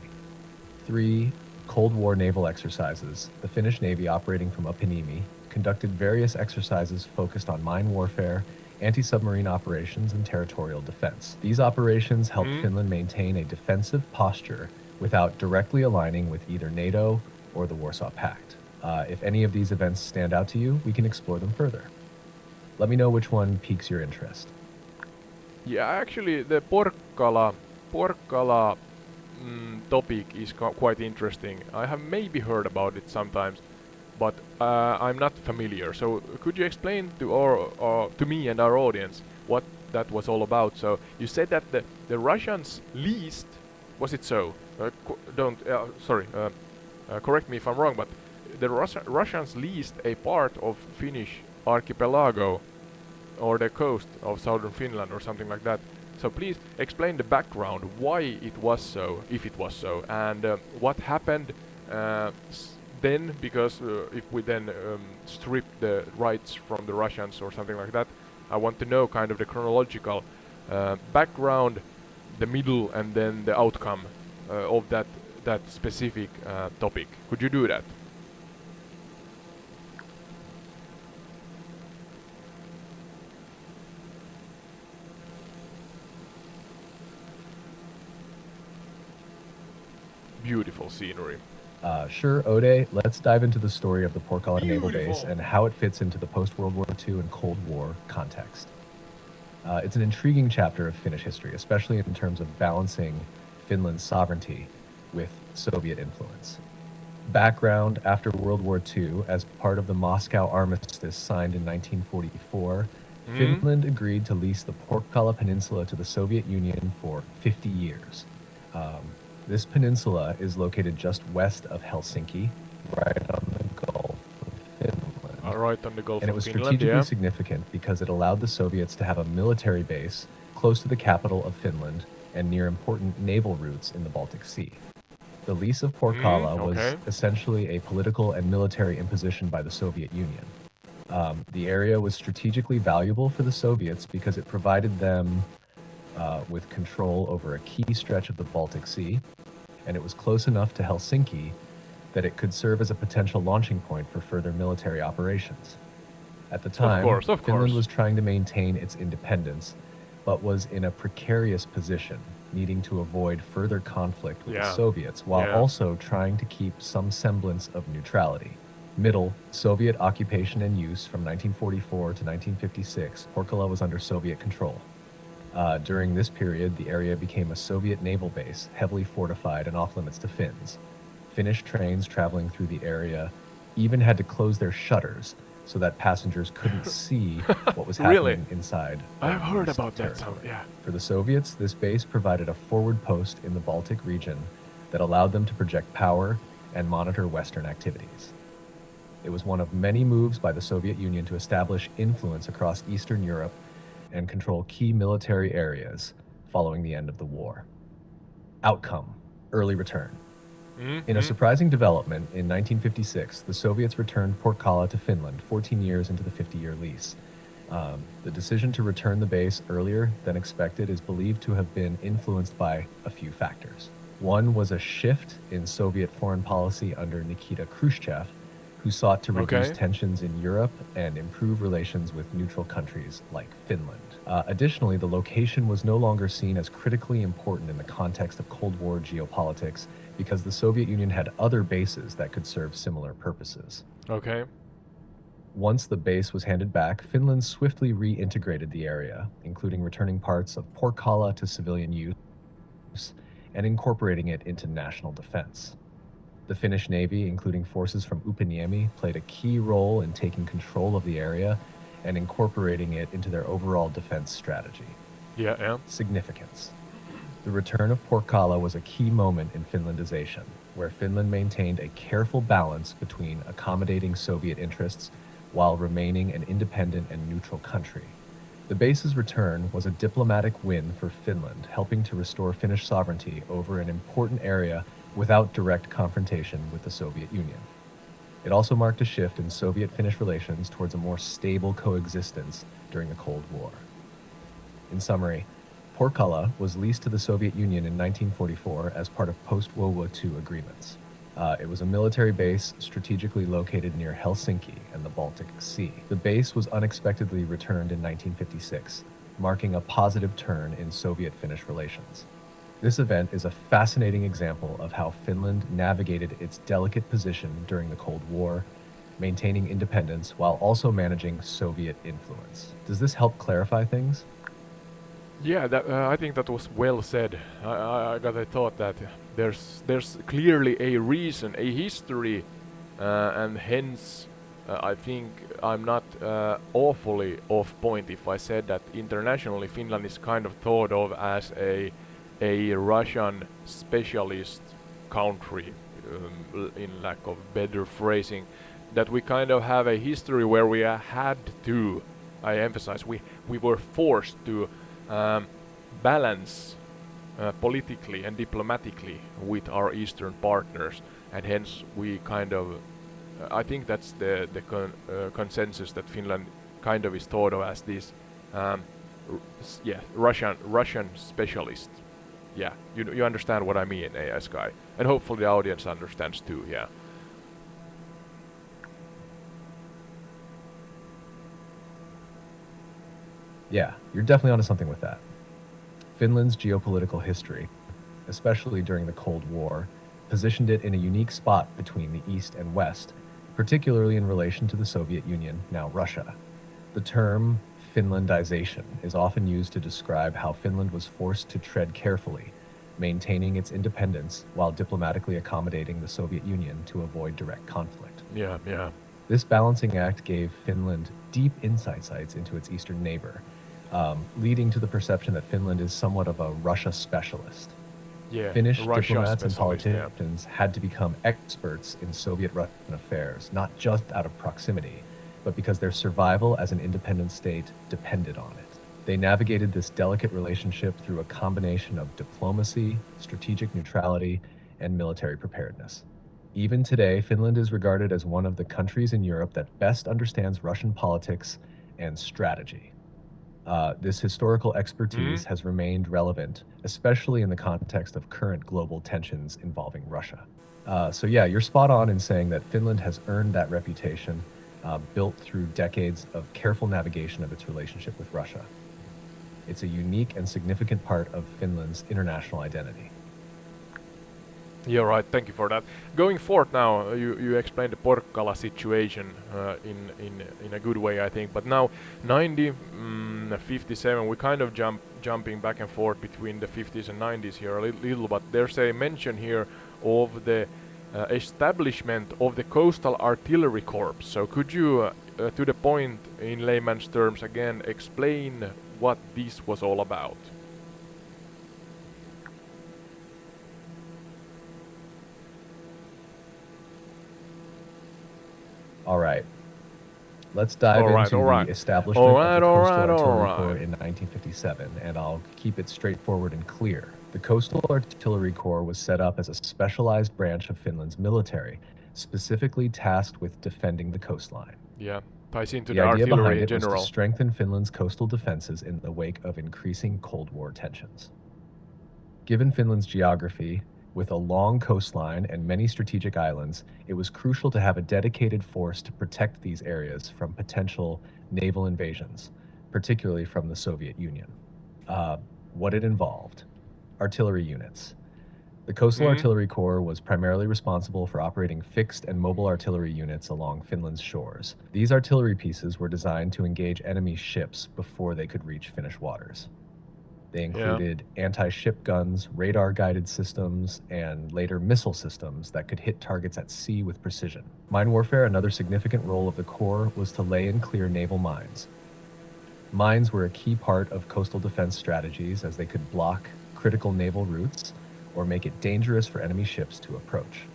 3. Cold War naval exercises. The Finnish Navy, operating from Upinniemi, conducted various exercises focused on mine warfare, anti-submarine operations, and territorial defense. These operations helped Finland maintain a defensive posture without directly aligning with either NATO or the Warsaw Pact. If any of these events stand out to you, we can explore them further. Let me know which one piques your interest. Yeah, actually, the Porkkala topic is quite interesting. I have maybe heard about it sometimes, but I'm not familiar. So could you explain to me and our audience what that was all about? So you said that the Russians leased, was it so? Correct me if I'm wrong, but the Russians leased a part of Finnish archipelago or the coast of southern Finland or something like that. So please explain the background, why it was so, if it was so, and what happened then, because if we then strip the rights from the Russians or something like that, I want to know kind of the chronological background, the middle, and then the outcome of that specific topic. Could you do that? Beautiful scenery. Sure, Ode. Let's dive into the story of the Porkkala Naval Base and how it fits into the post-World War II and Cold War context. It's an intriguing chapter of Finnish history, especially in terms of balancing Finland's sovereignty with Soviet influence. Background: after World War II, as part of the Moscow Armistice signed in 1944, Finland agreed to lease the Porkkala Peninsula to the Soviet Union for 50 years. This peninsula is located just west of Helsinki, right on the Gulf of Finland. Right on the Gulf of Finland, and it was strategically significant because it allowed the Soviets to have a military base close to the capital of Finland and near important naval routes in the Baltic Sea. The lease of Porkkala was essentially a political and military imposition by the Soviet Union. The area was strategically valuable for the Soviets because it provided them with control over a key stretch of the Baltic Sea, and it was close enough to Helsinki that it could serve as a potential launching point for further military operations. At the time, Finland was trying to maintain its independence, but was in a precarious position, needing to avoid further conflict with the Soviets while also trying to keep some semblance of neutrality. Middle, Soviet occupation and use from 1944 to 1956, Porkkala was under Soviet control. During this period, the area became a Soviet naval base, heavily fortified and off-limits to Finns. Finnish trains traveling through the area even had to close their shutters so that passengers couldn't see what was happening inside. I've heard about that. For the Soviets, this base provided a forward post in the Baltic region that allowed them to project power and monitor Western activities. It was one of many moves by the Soviet Union to establish influence across Eastern Europe and control key military areas following the end of the war. Outcome: early return. In a surprising development, in 1956, the Soviets returned Porkkala to Finland 14 years into the 50-year lease. The decision to return the base earlier than expected is believed to have been influenced by a few factors. One was a shift in Soviet foreign policy under Nikita Khrushchev, who sought to reduce Okay. tensions in Europe and improve relations with neutral countries like Finland. Additionally, the location was no longer seen as critically important in the context of Cold War geopolitics because the Soviet Union had other bases that could serve similar purposes. Okay. Once the base was handed back, Finland swiftly reintegrated the area, including returning parts of Porkkala to civilian use and incorporating it into national defense. The Finnish Navy, including forces from Upinniemi, played a key role in taking control of the area and incorporating it into their overall defense strategy. Yeah. Yeah. Significance. The return of Porkkala was a key moment in Finlandization, where Finland maintained a careful balance between accommodating Soviet interests while remaining an independent and neutral country. The base's return was a diplomatic win for Finland, helping to restore Finnish sovereignty over an important area without direct confrontation with the Soviet Union. It also marked a shift in Soviet-Finnish relations towards a more stable coexistence during the Cold War. In summary, Porkkala was leased to the Soviet Union in 1944 as part of post-World War II agreements. It was a military base strategically located near Helsinki and the Baltic Sea. The base was unexpectedly returned in 1956, marking a positive turn in Soviet-Finnish relations. This event is a fascinating example of how Finland navigated its delicate position during the Cold War, maintaining independence while also managing Soviet influence. Does this help clarify things? Yeah, I think that was well said. I got a thought that there's clearly a reason, a history, and hence I think I'm not awfully off point if I said that internationally Finland is kind of thought of as a Russian specialist country, in lack of better phrasing, that we kind of have a history where we had to, I emphasize, we were forced to balance politically and diplomatically with our Eastern partners, and hence we kind of, I think that's the consensus that Finland kind of is thought of as this, Russian specialist. Yeah, you understand what I mean, AS guy, and hopefully the audience understands too. Yeah. Yeah, you're definitely onto something with that. Finland's geopolitical history, especially during the Cold War, positioned it in a unique spot between the East and West, particularly in relation to the Soviet Union, now Russia. The term Finlandization is often used to describe how Finland was forced to tread carefully, maintaining its independence while diplomatically accommodating the Soviet Union to avoid direct conflict. Yeah, yeah. This balancing act gave Finland deep insights into its eastern neighbor, leading to the perception that Finland is somewhat of a Russia specialist. Yeah, Finnish Russia diplomats and specialist, yeah. politicians had to become experts in Soviet-Russian affairs, not just out of proximity, but because their survival as an independent state depended on it. They navigated this delicate relationship through a combination of diplomacy, strategic neutrality, and military preparedness. Even today, Finland is regarded as one of the countries in Europe that best understands Russian politics and strategy. This historical expertise has remained relevant, especially in the context of current global tensions involving Russia. So yeah, you're spot on in saying that Finland has earned that reputation, built through decades of careful navigation of its relationship with Russia. It's a unique and significant part of Finland's international identity. Yeah, right. Thank you for that. Going forward now, you explained the Porkkala situation in a good way, I think. But now, 57, we kind of jumping back and forth between the 50s and 90s here a little. But there's a mention here of the establishment of the Coastal Artillery Corps. So could you, to the point in layman's terms, again explain what this was all about? All right. Let's dive into the establishment of the Coastal Artillery Corps in 1957, and I'll keep it straightforward and clear. The Coastal Artillery Corps was set up as a specialized branch of Finland's military, specifically tasked with defending the coastline. Yeah, ties into The the idea artillery behind in it was general. to strengthen Finland's coastal defenses in the wake of increasing Cold War tensions. Given Finland's geography, With a long coastline and many strategic islands, it was crucial to have a dedicated force to protect these areas from potential naval invasions, particularly from the Soviet Union. Uh, what it involved: artillery units. The Coastal Mm. Artillery Corps was primarily responsible for operating fixed and mobile artillery units along Finland's shores. These artillery pieces were designed to engage enemy ships before they could reach Finnish waters. They Yeah. included anti-ship guns, radar-guided systems, and later missile systems that could hit targets at sea with precision. Mine warfare, another significant role of the Corps, was to lay and clear naval mines. Mines were a key part of coastal defense strategies as they could block critical naval routes or make it dangerous for enemy ships to approach.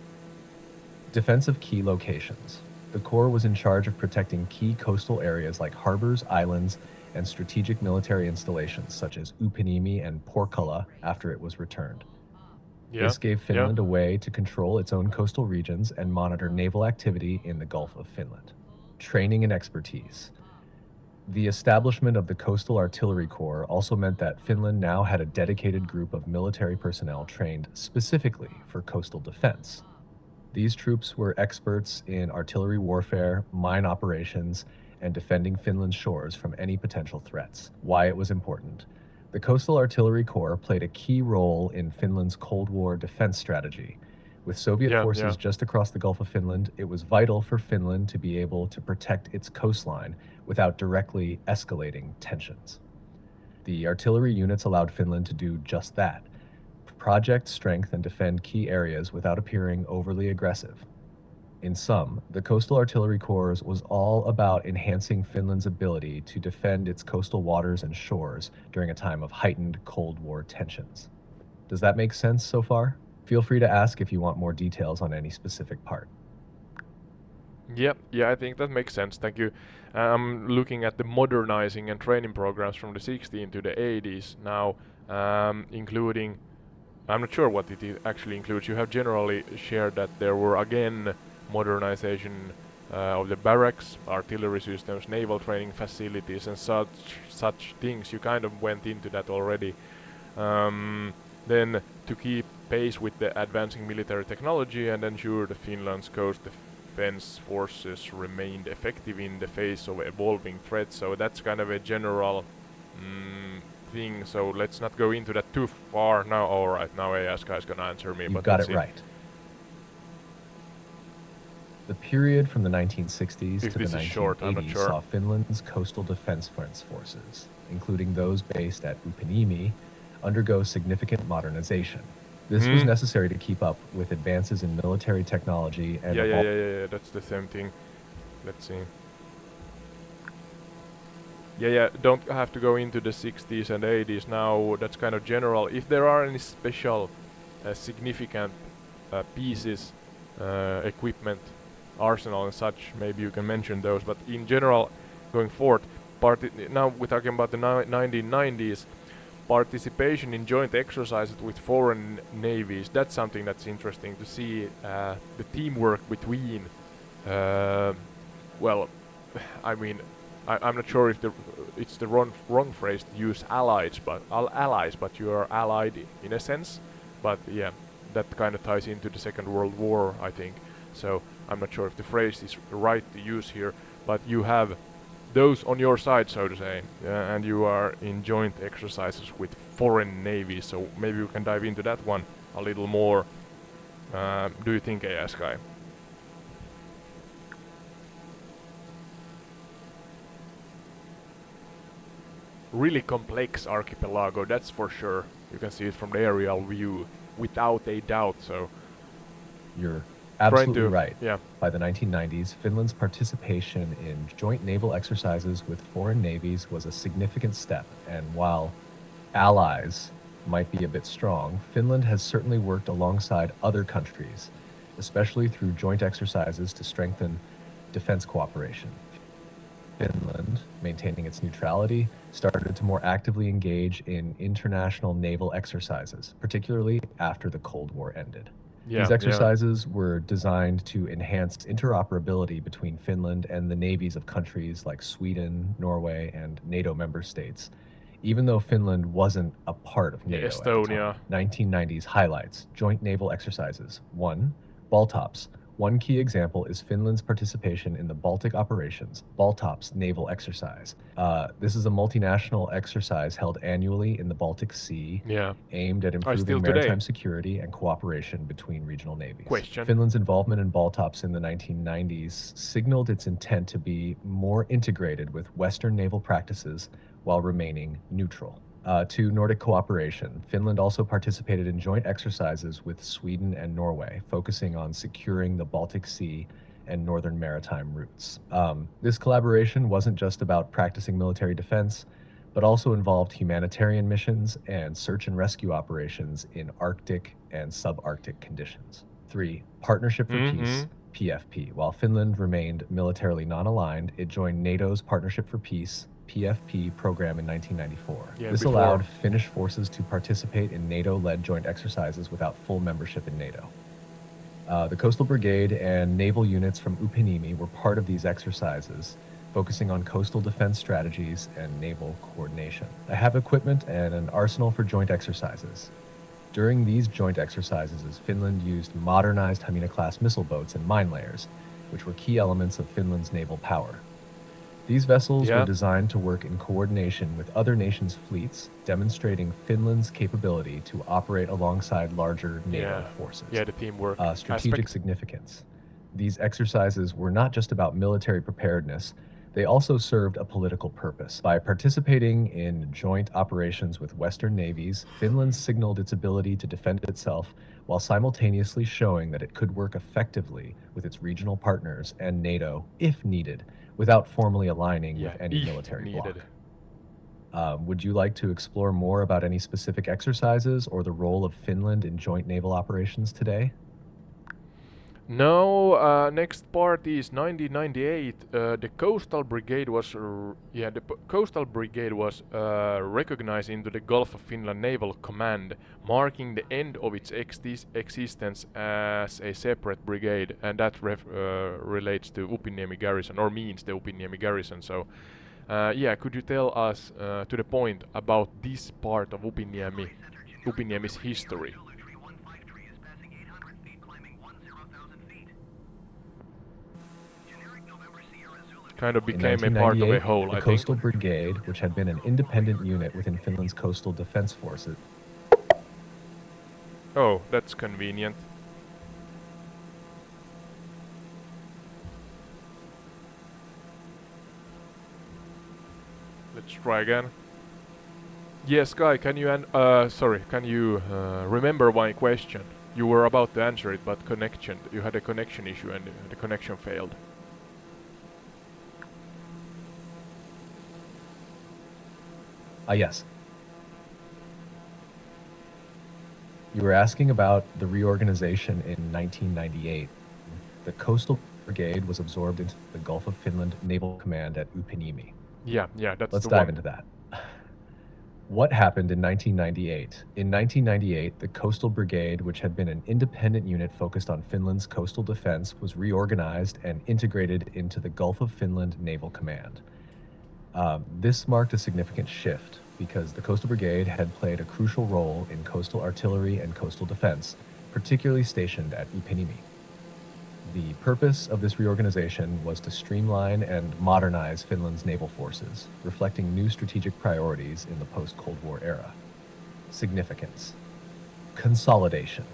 Defense of key locations. The Corps was in charge of protecting key coastal areas like harbors, islands, and strategic military installations such as Upinniemi and Porkala after it was returned. Yeah. This gave Yeah. Finland a way to control its own coastal regions and monitor naval activity in the Gulf of Finland. Training and expertise. The establishment of the Coastal Artillery Corps also meant that Finland now had a dedicated group of military personnel trained specifically for coastal defense. These troops were experts in artillery warfare, mine operations, and defending Finland's shores from any potential threats. Why it was important. The Coastal Artillery Corps played a key role in Finland's Cold War defense strategy. With Soviet Yeah. Yeah. forces just across the Gulf of Finland, it was vital for Finland to be able to protect its coastline without directly escalating tensions. The artillery units allowed Finland to do just that: project strength and defend key areas without appearing overly aggressive. In sum, the Coastal Artillery Corps was all about enhancing Finland's ability to defend its coastal waters and shores during a time of heightened Cold War tensions. Does that make sense so far? Feel free to ask if you want more details on any specific part. Yeah, yeah, I think that makes sense. Thank you. I'm looking at the modernizing and training programs from the 60s to the 80s now, including, I'm not sure what it actually includes. You have generally shared that there were again modernization of the barracks, artillery systems, naval training facilities, and such things. You kind of went into that already. Then to keep pace with the advancing military technology and ensure the Finland's coast defense forces remained effective in the face of evolving threats. So that's kind of a general thing. So let's not go into that too far now. All right, now AS guy's gonna answer me. You've but got let's it see. right. The period from the 1960s If to the this is short, I'm not 1980s sure. saw Finland's coastal defense forces, including those based at Upinniemi, undergo significant modernization. This was necessary to keep up with advances in military technology and Yeah, that's the same thing. Let's see. Yeah, don't have to go into the 60s and 80s now. That's kind of general. If there are any special, significant pieces, equipment, arsenal and such, maybe you can mention those. But in general, going forward, now we're talking about the 1990s. Participation in joint exercises with foreign navies. That's something that's interesting to see. The teamwork between, well, I mean, I'm not sure if it's the wrong phrase to use allies, but you are allied in a sense. But yeah, that kind of ties into the Second World War, I think. So I'm not sure if the phrase is right to use here, but you have those on your side, so to say, and you are in joint exercises with foreign navies. So maybe you can dive into that one a little more. Do you think, AS guy? Really complex archipelago, that's for sure. You can see it from the aerial view, without a doubt. So You're absolutely right. Yeah. By the 1990s, Finland's participation in joint naval exercises with foreign navies was a significant step, and while allies might be a bit strong, Finland has certainly worked alongside other countries, especially through joint exercises to strengthen defense cooperation. Finland, maintaining its neutrality, started to more actively engage in international naval exercises, particularly after the Cold War ended. These exercises were designed to enhance interoperability between Finland and the navies of countries like Sweden, Norway, and NATO member states, even though Finland wasn't a part of NATO at the Estonia. time. 1990s highlights, joint naval exercises. 1. Baltops. One key example is Finland's participation in the Baltic operations, Baltops naval exercise. This is a multinational exercise held annually in the Baltic Sea, Yeah. aimed at still improving today. maritime security and cooperation between regional navies. Question. Finland's involvement in Baltops in the 1990s signaled its intent to be more integrated with Western naval practices while remaining neutral. To Nordic cooperation, Finland also participated in joint exercises with Sweden and Norway, focusing on securing the Baltic Sea and northern maritime routes. This collaboration wasn't just about practicing military defense, but also involved humanitarian missions and search and rescue operations in Arctic and subarctic conditions. 3. Partnership for Peace, PFP. While Finland remained militarily non-aligned, it joined NATO's Partnership for Peace, PFP program in 1994. This allowed Finnish forces to participate in NATO-led joint exercises without full membership in NATO. The Coastal Brigade and naval units from Upinniemi were part of these exercises, focusing on coastal defense strategies and naval coordination. They have equipment and an arsenal for joint exercises. During these joint exercises, Finland used modernized Hamina-class missile boats and mine layers, which were key elements of Finland's naval power. These vessels were designed to work in coordination with other nations' fleets, demonstrating Finland's capability to operate alongside larger NATO forces. The teamwork. Strategic significance. These exercises were not just about military preparedness, they also served a political purpose. By participating in joint operations with Western navies, Finland signaled its ability to defend itself while simultaneously showing that it could work effectively with its regional partners and NATO if needed, without formally aligning with any military bloc. Would you like to explore more about any specific exercises or the role of Finland in joint naval operations today? No, next part is 1998. The Coastal Brigade was Coastal Brigade was recognized into the Gulf of Finland Naval Command, marking the end of its existence as a separate brigade, and that relates to Upinniemi garrison, or means the Upinniemi garrison. So, could you tell us to the point about this part of Upinniemi's history? Kind of became a part of a whole, the Coastal Brigade, which had been an independent unit within Finland's coastal defense forces. Oh, that's convenient. Let's try again. Yes, Guy, can you remember my question? You were about to answer it, but you had a connection issue and the connection failed. Yes. You were asking about the reorganization in 1998. The Coastal Brigade was absorbed into the Gulf of Finland Naval Command at Upinniemi. Let's dive into that. What happened in 1998? In 1998, the Coastal Brigade, which had been an independent unit focused on Finland's coastal defense, was reorganized and integrated into the Gulf of Finland Naval Command. This marked a significant shift because the Coastal Brigade had played a crucial role in coastal artillery and coastal defense, particularly stationed at Upinniemi. The purpose of this reorganization was to streamline and modernize Finland's naval forces, reflecting new strategic priorities in the post-Cold War era. Significance. Consolidation.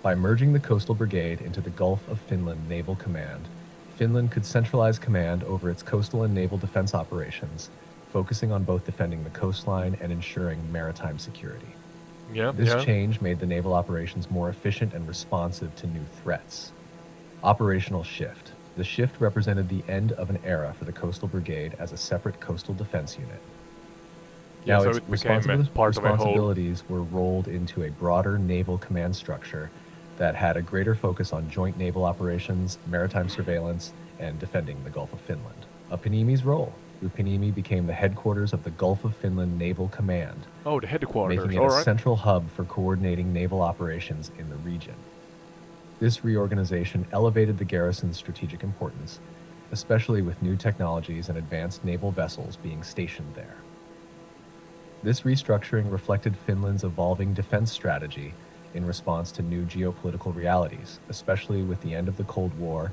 By merging the Coastal Brigade into the Gulf of Finland Naval Command, Finland could centralize command over its coastal and naval defense operations, focusing on both defending the coastline and ensuring maritime security. This change made the naval operations more efficient and responsive to new threats. Operational shift. The shift represented the end of an era for the Coastal Brigade as a separate coastal defense unit. Now its responsibilities were rolled into a broader naval command structure that had a greater focus on joint naval operations, maritime surveillance, and defending the Gulf of Finland. Upinniemi's role. Upinniemi became the headquarters of the Gulf of Finland Naval Command. Oh, the headquarters. Making it a central hub for coordinating naval operations in the region. This reorganization elevated the garrison's strategic importance, especially with new technologies and advanced naval vessels being stationed there. This restructuring reflected Finland's evolving defense strategy in response to new geopolitical realities, especially with the end of the Cold War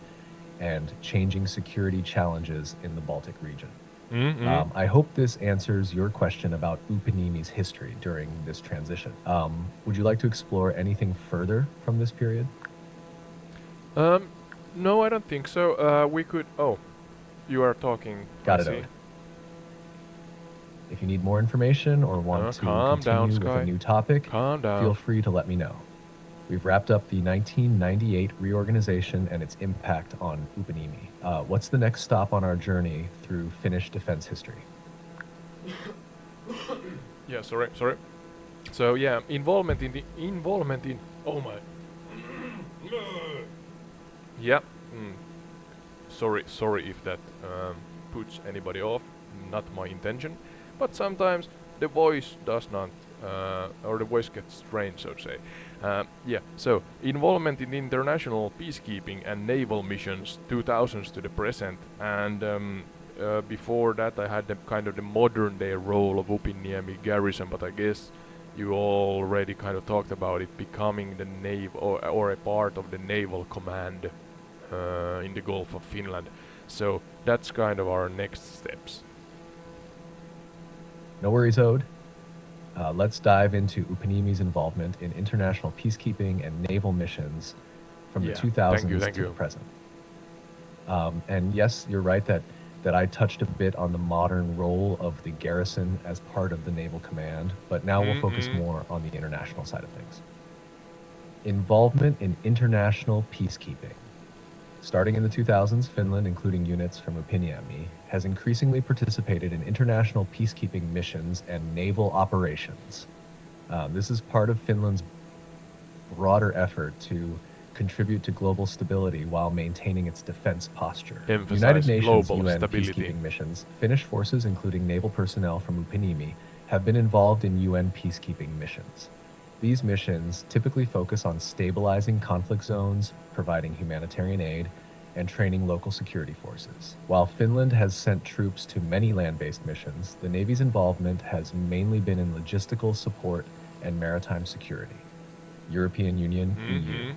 and changing security challenges in the Baltic region. I hope this answers your question about Upinniemi's history during this transition. Would you like to explore anything further from this period? No, I don't think so. We could. Oh, you are talking. Got I it, see. Ode. If you need more information or want to Calm down, continue with Sky. a new topic, Calm down. feel free to let me know. We've wrapped up the 1998 reorganization and its impact on Upinniemi. What's the next stop on our journey through Finnish defense history? Yeah, sorry. So yeah, involvement in. Oh my. Yeah. Sorry if that puts anybody off. Not my intention. But sometimes the voice does not, or the voice gets strained, so to say. Yeah, so involvement in international peacekeeping and naval missions 2000s to the present, and before that I had the kind of the modern day role of Upinniemi garrison, but I guess you already kind of talked about it becoming the or a part of the naval command in the Gulf of Finland. So that's kind of our next steps. No worries, Ode. Let's dive into Upinniemi's involvement in international peacekeeping and naval missions from the 2000s thank to you. the present. And yes, you're right that I touched a bit on the modern role of the garrison as part of the naval command, but now we'll focus more on the international side of things. Involvement in international peacekeeping. Starting in the 2000s, Finland, including units from Upinniemi, has increasingly participated in international peacekeeping missions and naval operations. This is part of Finland's broader effort to contribute to global stability while maintaining its defense posture. Emphasize United Nations global UN stability. peacekeeping missions, Finnish forces, including naval personnel from Upinniemi, have been involved in UN peacekeeping missions. These missions typically focus on stabilizing conflict zones, providing humanitarian aid, and training local security forces. While Finland has sent troops to many land-based missions, the Navy's involvement has mainly been in logistical support and maritime security. European Union, EU.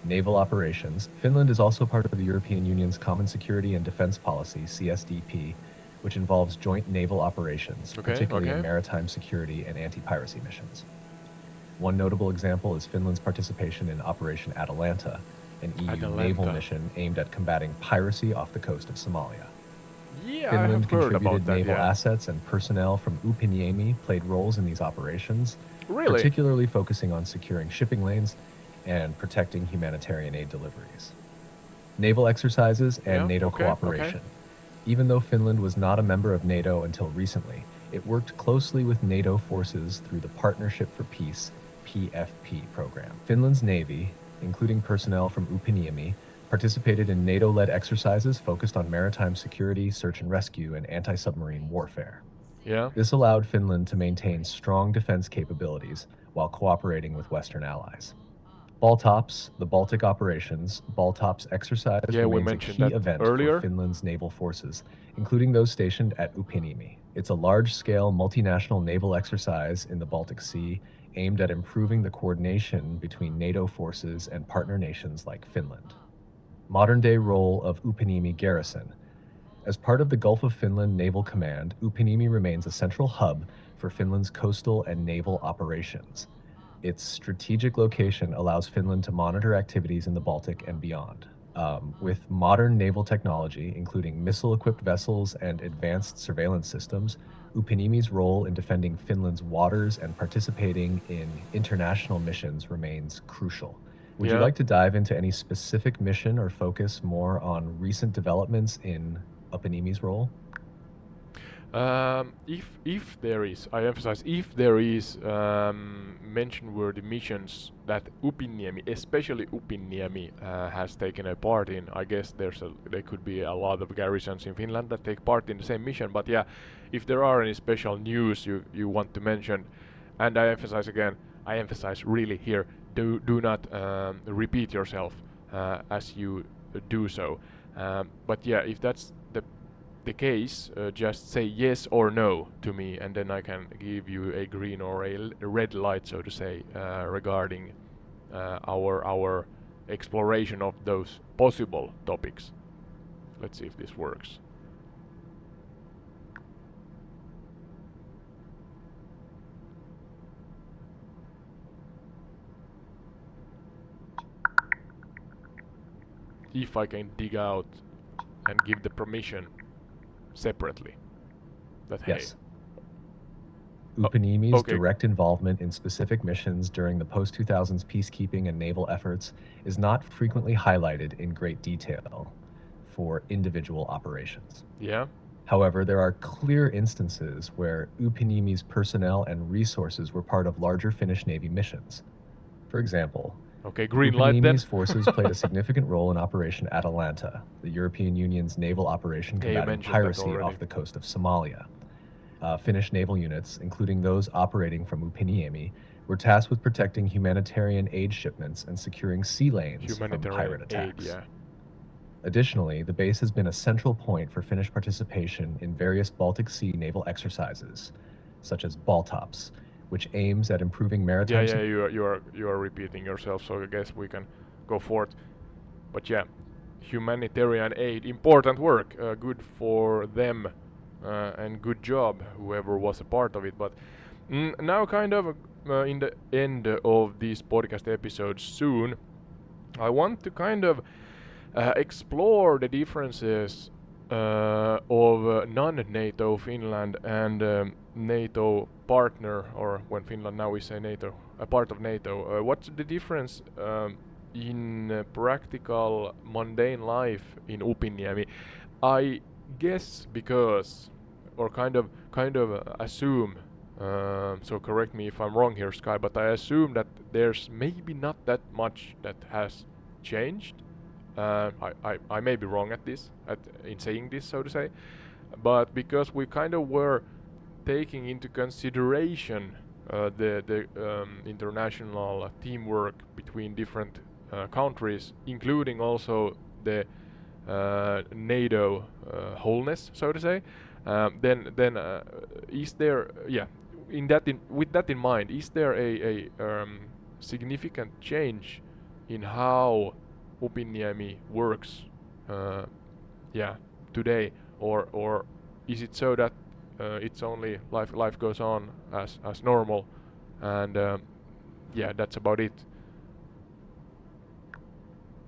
Naval operations. Finland is also part of the European Union's Common Security and Defense Policy, CSDP, which involves joint naval operations, particularly in maritime security and anti-piracy missions. One notable example is Finland's participation in Operation Atalanta, an EU naval mission aimed at combating piracy off the coast of Somalia. Yeah, Finland I have heard about contributed that, naval assets and personnel from Upinniemi played roles in these operations, particularly focusing on securing shipping lanes and protecting humanitarian aid deliveries. Naval exercises and NATO cooperation. Even though Finland was not a member of NATO until recently, it worked closely with NATO forces through the Partnership for Peace PFP program. Finland's Navy, including personnel from Upinniemi, participated in NATO-led exercises focused on maritime security, search and rescue, and anti-submarine warfare. Yeah. This allowed Finland to maintain strong defense capabilities while cooperating with Western allies. Baltops, the Baltic operations, Baltops exercise remains a key event for Finland's naval forces, including those stationed at Upinniemi. It's a large-scale multinational naval exercise in the Baltic Sea aimed at improving the coordination between NATO forces and partner nations like Finland. Modern-day role of Upinniemi garrison. As part of the Gulf of Finland Naval Command, Upinniemi remains a central hub for Finland's coastal and naval operations. Its strategic location allows Finland to monitor activities in the Baltic and beyond. With modern naval technology, including missile-equipped vessels and advanced surveillance systems, Upinniemi's role in defending Finland's waters and participating in international missions remains crucial. Would you like to dive into any specific mission or focus more on recent developments in Upinniemi's role? If there is, I emphasize, if there is mention-worthy missions that Upinniemi, especially Upinniemi, has taken a part in, I guess there could be a lot of garrisons in Finland that take part in the same mission. But yeah, if there are any special news you want to mention, and I emphasize really here, do not repeat yourself as you do so. But yeah, if that's the case, just say yes or no to me, and then I can give you a green or a red light, so to say, regarding our exploration of those possible topics. Let's see if this works. If I can dig out and give the permission separately. That Yes. Hey. Upinniemi's Okay. direct involvement in specific missions during the post-2000s peacekeeping and naval efforts is not frequently highlighted in great detail for individual operations. Yeah. However, there are clear instances where Upinniemi's personnel and resources were part of larger Finnish Navy missions. For example, Okay, green light then. Upinniemi's forces played a significant role in Operation Atalanta, the European Union's naval operation Yeah, you combating mentioned that piracy already. off the coast of Somalia. Finnish naval units, including those operating from Upinniemi, were tasked with protecting humanitarian aid shipments and securing sea lanes from pirate attacks. aid, yeah. Additionally, the base has been a central point for Finnish participation in various Baltic Sea naval exercises, such as Baltops, which aims at improving maritime Yeah, you are repeating yourself, so I guess we can go forth. But yeah, humanitarian aid, important work, good for them, and good job whoever was a part of it. But now, kind of in the end of this podcast episode soon, I want to kind of explore the differences of non-NATO Finland and NATO partner, or when Finland now we say NATO, a part of NATO. What's the difference in practical mundane life in Upinniemi? I guess because, or kind of assume. So correct me if I'm wrong here, Sky, but I assume that there's maybe not that much that has changed. I may be wrong in saying this, so to say, but because we kind of were taking into consideration the international teamwork between different countries, including also the NATO wholeness, so to say, then is there, with that in mind, is there a significant change in how Upinniemi works today, or is it so that it's only life goes on as normal, and that's about it.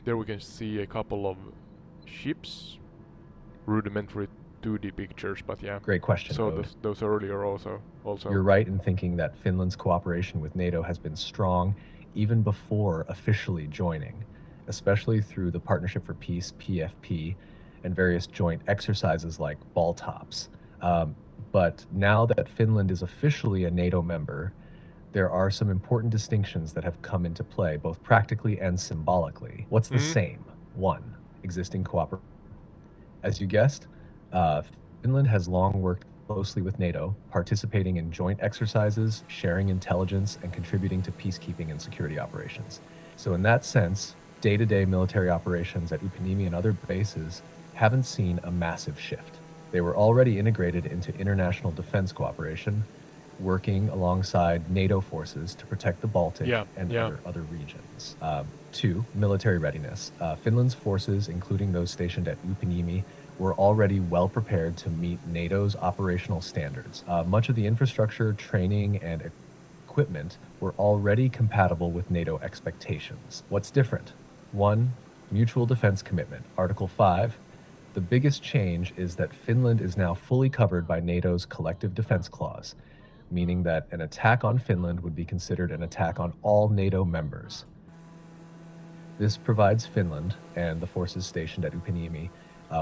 There we can see a couple of ships, rudimentary 2D pictures, but yeah. Great question. So those earlier also. You're right in thinking that Finland's cooperation with NATO has been strong even before officially joining, especially through the Partnership for Peace, PFP, and various joint exercises like Baltops. But now that Finland is officially a NATO member, there are some important distinctions that have come into play, both practically and symbolically. What's the same? One, existing cooperation. As you guessed, Finland has long worked closely with NATO, participating in joint exercises, sharing intelligence, and contributing to peacekeeping and security operations. So in that sense, day-to-day military operations at Upinniemi and other bases haven't seen a massive shift. They were already integrated into international defense cooperation, working alongside NATO forces to protect the Baltic and other regions. Two, military readiness. Finland's forces, including those stationed at Upinniemi, were already well prepared to meet NATO's operational standards. Much of the infrastructure, training, and equipment were already compatible with NATO expectations. What's different? One, mutual defense commitment. Article 5. The biggest change is that Finland is now fully covered by NATO's collective defense clause, meaning that an attack on Finland would be considered an attack on all NATO members. This provides Finland and the forces stationed at Upinniemi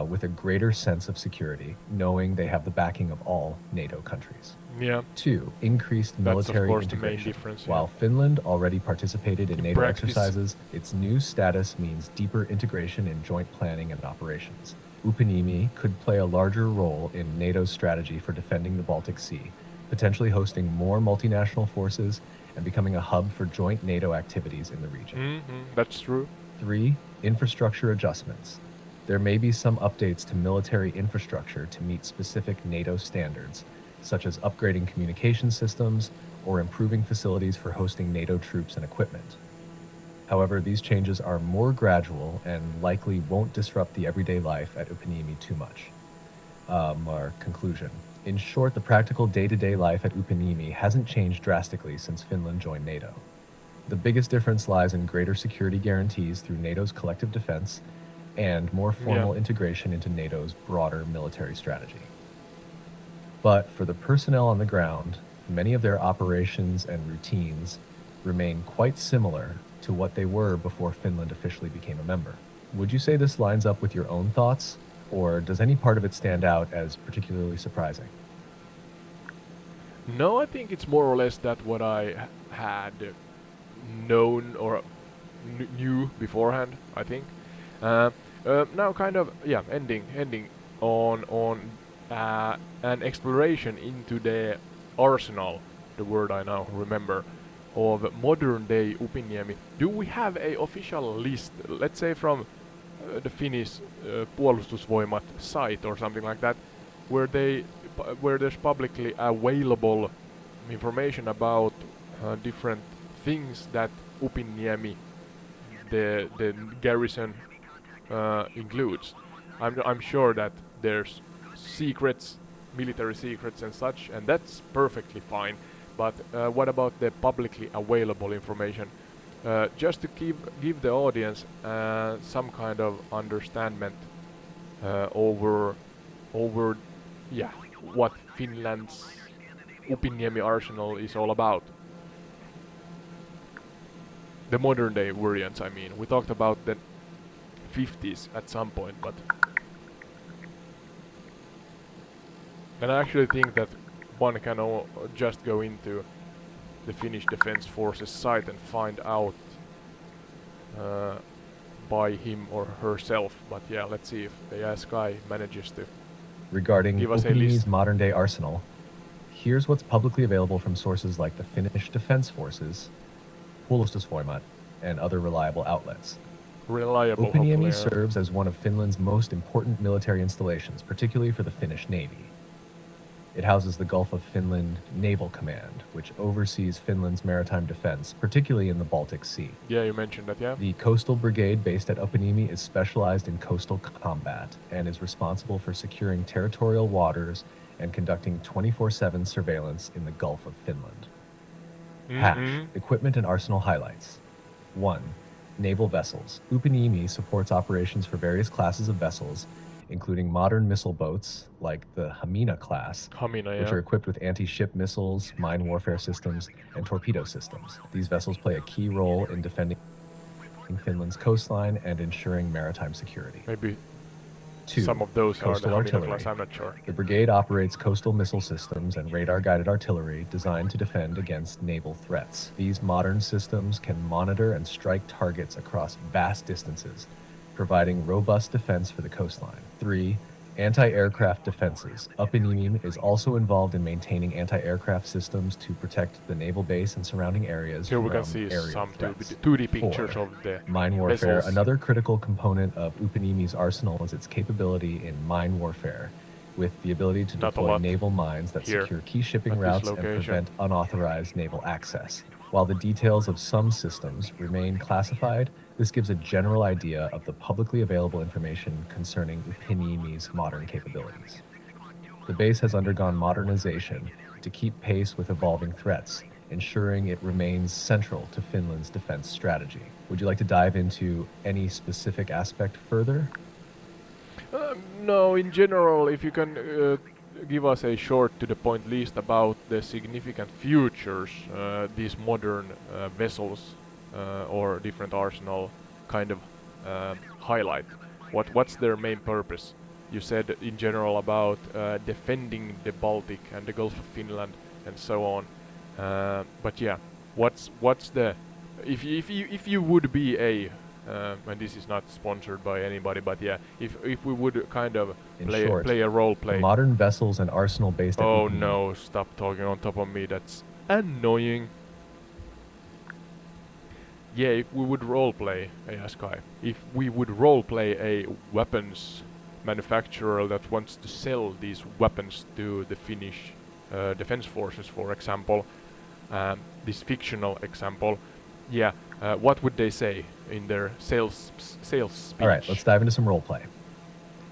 with a greater sense of security, knowing they have the backing of all NATO countries. Yeah. Two, increased military That's, of course, integration. the main difference. While Finland already participated in NATO practice. exercises, its new status means deeper integration in joint planning and operations. Upinniemi could play a larger role in NATO's strategy for defending the Baltic Sea, potentially hosting more multinational forces and becoming a hub for joint NATO activities in the region. That's true. 3, infrastructure adjustments. There may be some updates to military infrastructure to meet specific NATO standards, such as upgrading communication systems or improving facilities for hosting NATO troops and equipment. However, these changes are more gradual and likely won't disrupt the everyday life at Upinniemi too much. Our conclusion. In short, the practical day-to-day life at Upinniemi hasn't changed drastically since Finland joined NATO. The biggest difference lies in greater security guarantees through NATO's collective defense and more formal integration into NATO's broader military strategy. But for the personnel on the ground, many of their operations and routines remain quite similar to what they were before Finland officially became a member. Would you say this lines up with your own thoughts, or does any part of it stand out as particularly surprising? No, I think it's more or less that what I had known or knew beforehand, I think. Now kind of, ending on an exploration into the arsenal, the word I now remember, of modern day Upinniemi. Do we have a official list, let's say from the Finnish puolustusvoimat site or something like that, where there's publicly available information about different things that Upinniemi, the garrison, includes? I'm sure that there's secrets, military secrets and such, and that's perfectly fine. But what about the publicly available information? Just to give the audience some kind of understanding over what Finland's Upinniemi arsenal is all about. The modern day variants, I mean. We talked about the 50s at some point, but and I actually think that one can just go into the Finnish Defense Forces site and find out by him or herself. But yeah, let's see if the guy manages to Regarding give us a Upinniemi's list. modern day arsenal, here's what's publicly available from sources like the Finnish Defense Forces, Puolustusvoimat, and other reliable outlets. Reliable, Upinniemi hopefully. serves as one of Finland's most important military installations, particularly for the Finnish Navy. It houses the Gulf of Finland Naval Command, which oversees Finland's maritime defense, particularly in the Baltic Sea. Yeah, you mentioned that, yeah? The Coastal Brigade based at Upinniemi is specialized in coastal combat and is responsible for securing territorial waters and conducting 24/7 surveillance in the Gulf of Finland. Hash, equipment and arsenal highlights. 1. Naval vessels. Upinniemi supports operations for various classes of vessels, including modern missile boats like the Hamina class, which are equipped with anti-ship missiles, mine warfare systems, and torpedo systems. These vessels play a key role in defending Finland's coastline and ensuring maritime security. Maybe 2. some of those are the Coastal Hamina artillery. class, I'm not sure. The brigade operates coastal missile systems and radar-guided artillery designed to defend against naval threats. These modern systems can monitor and strike targets across vast distances, providing robust defense for the coastline. 3. Anti-aircraft defenses. Upinniemi is also involved in maintaining anti-aircraft systems to protect the naval base and surrounding areas Here we from can see aerial some threats. 2D pictures 4. of the Mine warfare. vessels. Another critical component of Upinniemi's arsenal is its capability in mine warfare, with the ability to Not a deploy lot naval mines that here secure key shipping at this routes and location. prevent unauthorized naval access. While the details of some systems remain classified, this gives a general idea of the publicly available information concerning Upinniemi's modern capabilities. The base has undergone modernization to keep pace with evolving threats, ensuring it remains central to Finland's defense strategy. Would you like to dive into any specific aspect further? No, in general, if you can give us a short to the point list about the significant features these modern vessels or different arsenal kind of highlight. What's their main purpose? You said in general about defending the Baltic and the Gulf of Finland and so on. But yeah, what's the if you would be a and this is not sponsored by anybody, but yeah, if we would kind of play a role play. Modern vessels and arsenal based at Oh Upinniemi. no, stop talking on top of me, that's annoying. Yeah, if we would roleplay, I ask Kai, if we would roleplay a weapons manufacturer that wants to sell these weapons to the Finnish defense forces, for example, this fictional example, yeah, what would they say in their sales speech? All right, let's dive into some role play.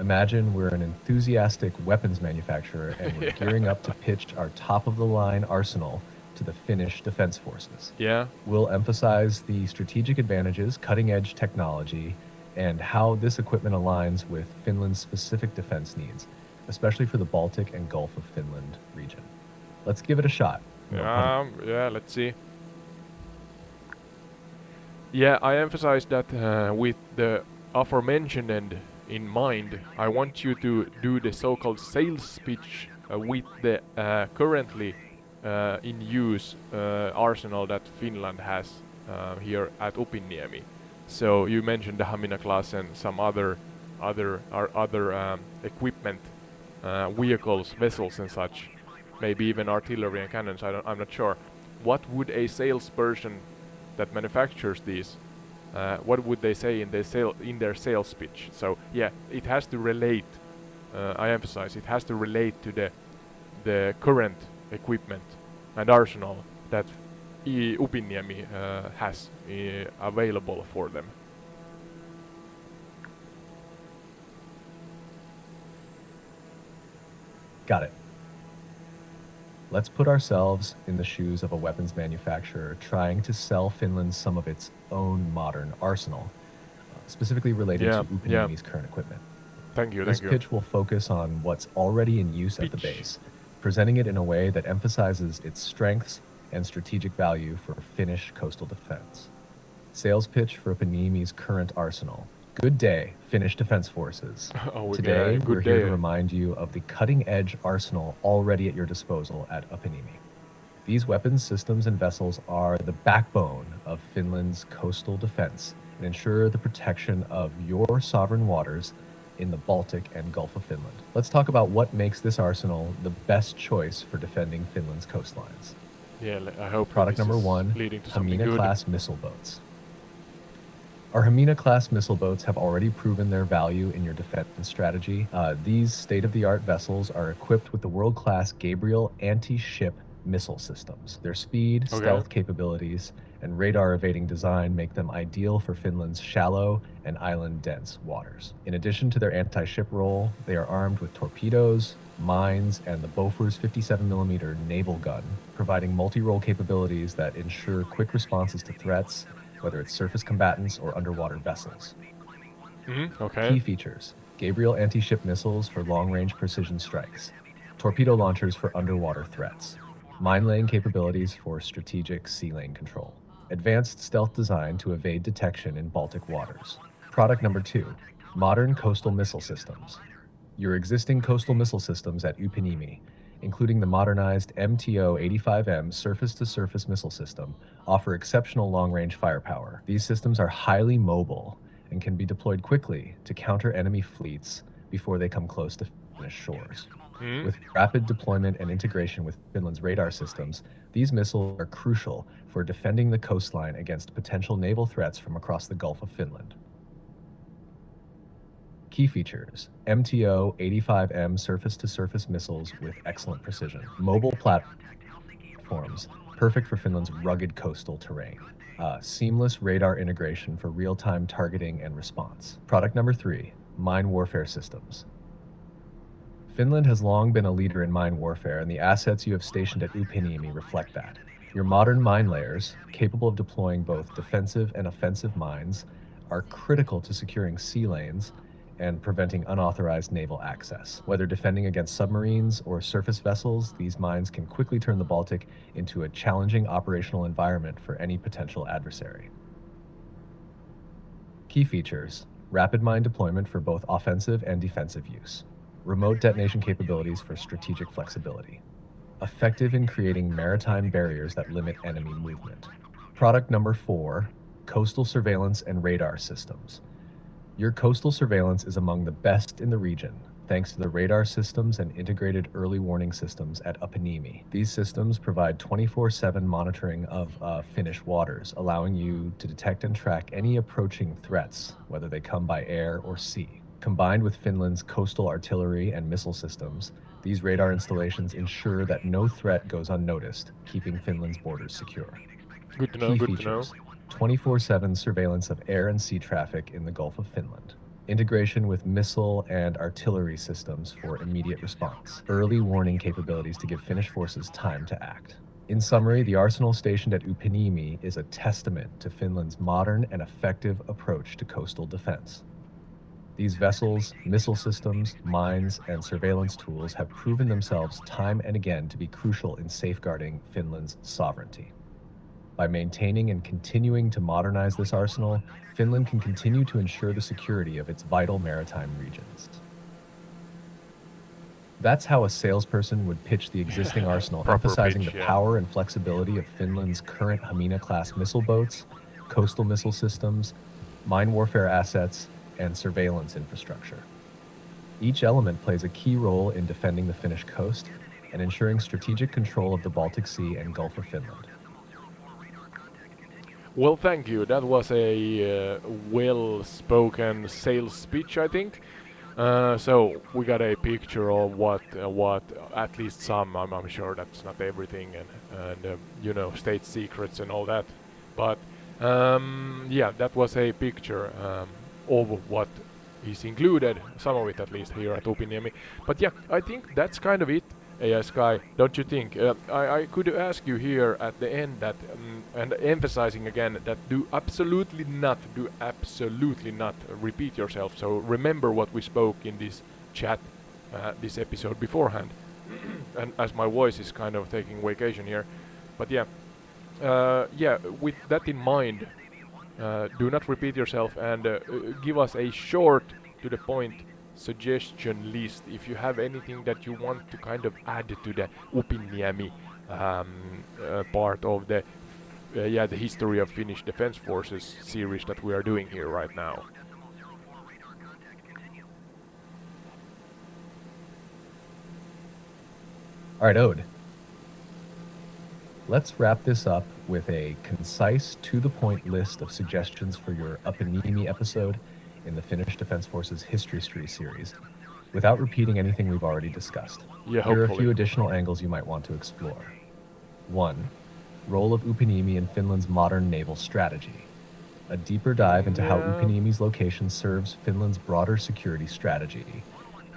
Imagine we're an enthusiastic weapons manufacturer and we're gearing up to pitch our top-of-the-line arsenal to the Finnish defense forces. Yeah. We'll emphasize the strategic advantages, cutting-edge technology, and how this equipment aligns with Finland's specific defense needs, especially for the Baltic and Gulf of Finland region. Let's give it a shot. Yeah, let's see. Yeah, I emphasize that with the aforementioned and in mind, I want you to do the so-called sales pitch with the currently in use arsenal that Finland has here at Upinniemi. So you mentioned the Hamina class and some other equipment, vehicles, vessels and such, maybe even artillery and cannons. I'm not sure. What would a salesperson that manufactures these? What would they say in their sales pitch? So yeah, it has to relate. I emphasize it has to relate to the current equipment and arsenal that Upinniemi has available for them. Got it. Let's put ourselves in the shoes of a weapons manufacturer trying to sell Finland some of its own modern arsenal, specifically related to Upinniemi's current equipment. Thank you. This pitch will focus on what's already in use at the base, presenting it in a way that emphasizes its strengths and strategic value for Finnish coastal defense. Sales pitch for Upinniemi's current arsenal. Good day, Finnish Defense Forces. Today, we're here to remind you of the cutting-edge arsenal already at your disposal at Upinniemi. These weapons, systems, and vessels are the backbone of Finland's coastal defense and ensure the protection of your sovereign waters in the Baltic and Gulf of Finland. Let's talk about what makes this arsenal the best choice for defending Finland's coastlines. Yeah, I hope Product number one, Hamina-class missile boats. Our Hamina-class missile boats have already proven their value in your defense strategy. These state-of-the-art vessels are equipped with the world-class Gabriel anti-ship missile systems. Their speed, stealth capabilities, and radar-evading design make them ideal for Finland's shallow and island-dense waters. In addition to their anti-ship role, they are armed with torpedoes, mines, and the Bofors 57mm naval gun, providing multi-role capabilities that ensure quick responses to threats, whether it's surface combatants or underwater vessels. Key features: Gabriel anti-ship missiles for long-range precision strikes, torpedo launchers for underwater threats, mine-laying capabilities for strategic sea lane control, advanced stealth design to evade detection in Baltic waters. Product number two, modern coastal missile systems. Your existing coastal missile systems at Upinniemi, including the modernized MTO-85M surface-to-surface missile system, offer exceptional long-range firepower. These systems are highly mobile and can be deployed quickly to counter enemy fleets before they come close to Finnish shores. With rapid deployment and integration with Finland's radar systems, these missiles are crucial for defending the coastline against potential naval threats from across the Gulf of Finland. Key features: MTO-85M surface-to-surface missiles with excellent precision. Mobile platforms, perfect for Finland's rugged coastal terrain. Seamless radar integration for real-time targeting and response. Product number three, mine warfare systems. Finland has long been a leader in mine warfare, and the assets you have stationed at Upinniemi reflect that. Your modern mine layers, capable of deploying both defensive and offensive mines, are critical to securing sea lanes and preventing unauthorized naval access. Whether defending against submarines or surface vessels, these mines can quickly turn the Baltic into a challenging operational environment for any potential adversary. Key features: rapid mine deployment for both offensive and defensive use. Remote detonation capabilities for strategic flexibility. Effective in creating maritime barriers that limit enemy movement. Product number four, coastal surveillance and radar systems. Your coastal surveillance is among the best in the region, thanks to the radar systems and integrated early warning systems at Upinniemi. These systems provide 24/7 monitoring of Finnish waters, allowing you to detect and track any approaching threats, whether they come by air or sea. Combined with Finland's coastal artillery and missile systems, these radar installations ensure that no threat goes unnoticed, keeping Finland's borders secure. Good to know, Key good to know. features: 24/7 surveillance of air and sea traffic in the Gulf of Finland. Integration with missile and artillery systems for immediate response. Early warning capabilities to give Finnish forces time to act. In summary, the arsenal stationed at Upinniemi is a testament to Finland's modern and effective approach to coastal defense. These vessels, missile systems, mines, and surveillance tools have proven themselves time and again to be crucial in safeguarding Finland's sovereignty. By maintaining and continuing to modernize this arsenal, Finland can continue to ensure the security of its vital maritime regions. That's how a salesperson would pitch the existing arsenal, Proper emphasizing pitch, the yeah. power and flexibility of Finland's current Hamina-class missile boats, coastal missile systems, mine warfare assets, and surveillance infrastructure. Each element plays a key role in defending the Finnish coast and ensuring strategic control of the Baltic Sea and Gulf of Finland. Well, thank you. That was a well-spoken sales speech, I think. So we got a picture of what at least some. I'm sure that's not everything, and state secrets and all that. But yeah, that was a picture of what is included, some of it at least here at Upinniemi. But yeah, I think that's kind of it. Sky, don't you think? I could ask you here at the end that, and emphasizing again that do absolutely not repeat yourself. So remember what we spoke in this chat, this episode beforehand. And as my voice is kind of taking vacation here, but yeah, with that in mind, do not repeat yourself and give us a short, to the point suggestion list if you have anything that you want to kind of add to the Upinniemi part of the history of Finnish Defense Forces series that we are doing here right now. All right, Ode. Let's wrap this up with a concise, to-the-point list of suggestions for your Upinniemi episode in the Finnish Defense Forces History series, without repeating anything we've already discussed. Yeah, Here are a hopefully. few additional angles you might want to explore. 1. Role of Upinniemi in Finland's modern naval strategy. A deeper dive into how Yeah. Upinniemi's location serves Finland's broader security strategy,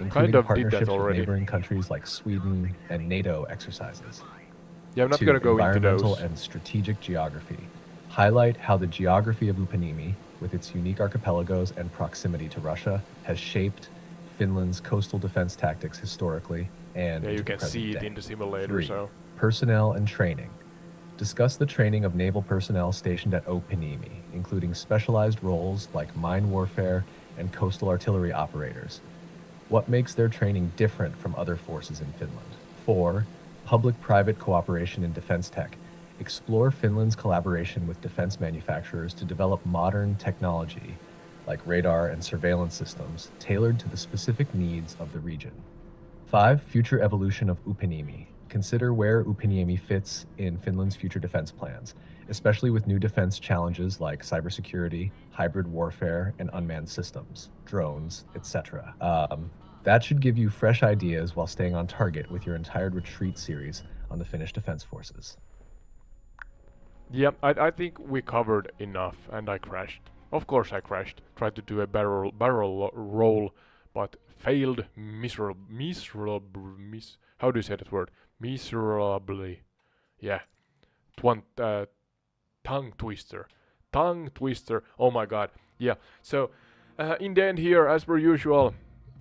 including Kind of did that partnerships with already. neighboring countries like Sweden and NATO exercises. Yeah, I'm not 2. gonna go into Environmental those. and strategic geography. Highlight how the geography of Upinniemi, with its unique archipelagos and proximity to Russia, has shaped Finland's coastal defense tactics historically and Yeah, you into the can present see it day. in the simulator. 3. So Personnel and training. Discuss the training of naval personnel stationed at Upinniemi, including specialized roles like mine warfare and coastal artillery operators. What makes their training different from other forces in Finland? 4. Public-private cooperation in defense tech. Explore Finland's collaboration with defense manufacturers to develop modern technology like radar and surveillance systems tailored to the specific needs of the region. 5. Future evolution of Upinniemi. Consider where Upinniemi fits in Finland's future defense plans, especially with new defense challenges like cybersecurity, hybrid warfare, and unmanned systems, drones, etc. That should give you fresh ideas while staying on target with your entire retreat series on the Finnish Defense Forces. yeah, I think we covered enough, and I crashed. Of course, I crashed. Tried to do a barrel roll, but failed how do you say that word? Miserably. Yeah. Tongue twister. Oh my god. Yeah. So, in the end here, as per usual,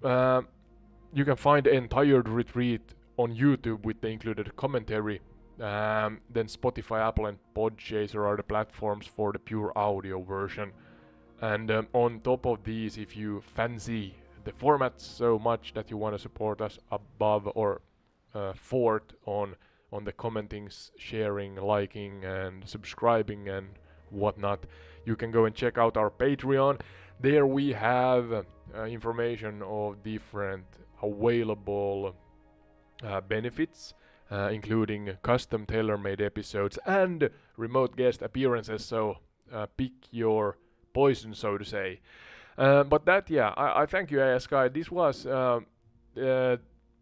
you can find the entire retreat on YouTube with the included commentary. Then Spotify, Apple, and Podchaser are the platforms for the pure audio version. And on top of these, if you fancy the format so much that you want to support us above or forth on the commenting, sharing, liking, and subscribing and whatnot, you can go and check out our Patreon. There we have information of different available benefits, including custom tailor-made episodes and remote guest appearances. So pick your poison, so to say. But that, yeah, I thank you, Sky. This was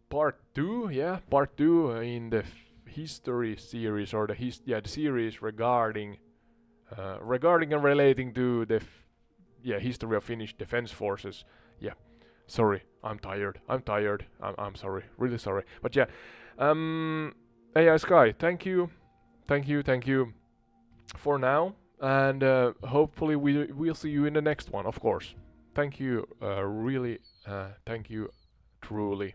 part two, part two in the history series, or the series regarding and relating to the history of Finnish defense forces. Yeah, sorry, I'm tired. I'm sorry, really sorry. But yeah, AI Sky, thank you for now, and hopefully we'll see you in the next one, of course. Thank you, really, thank you, truly.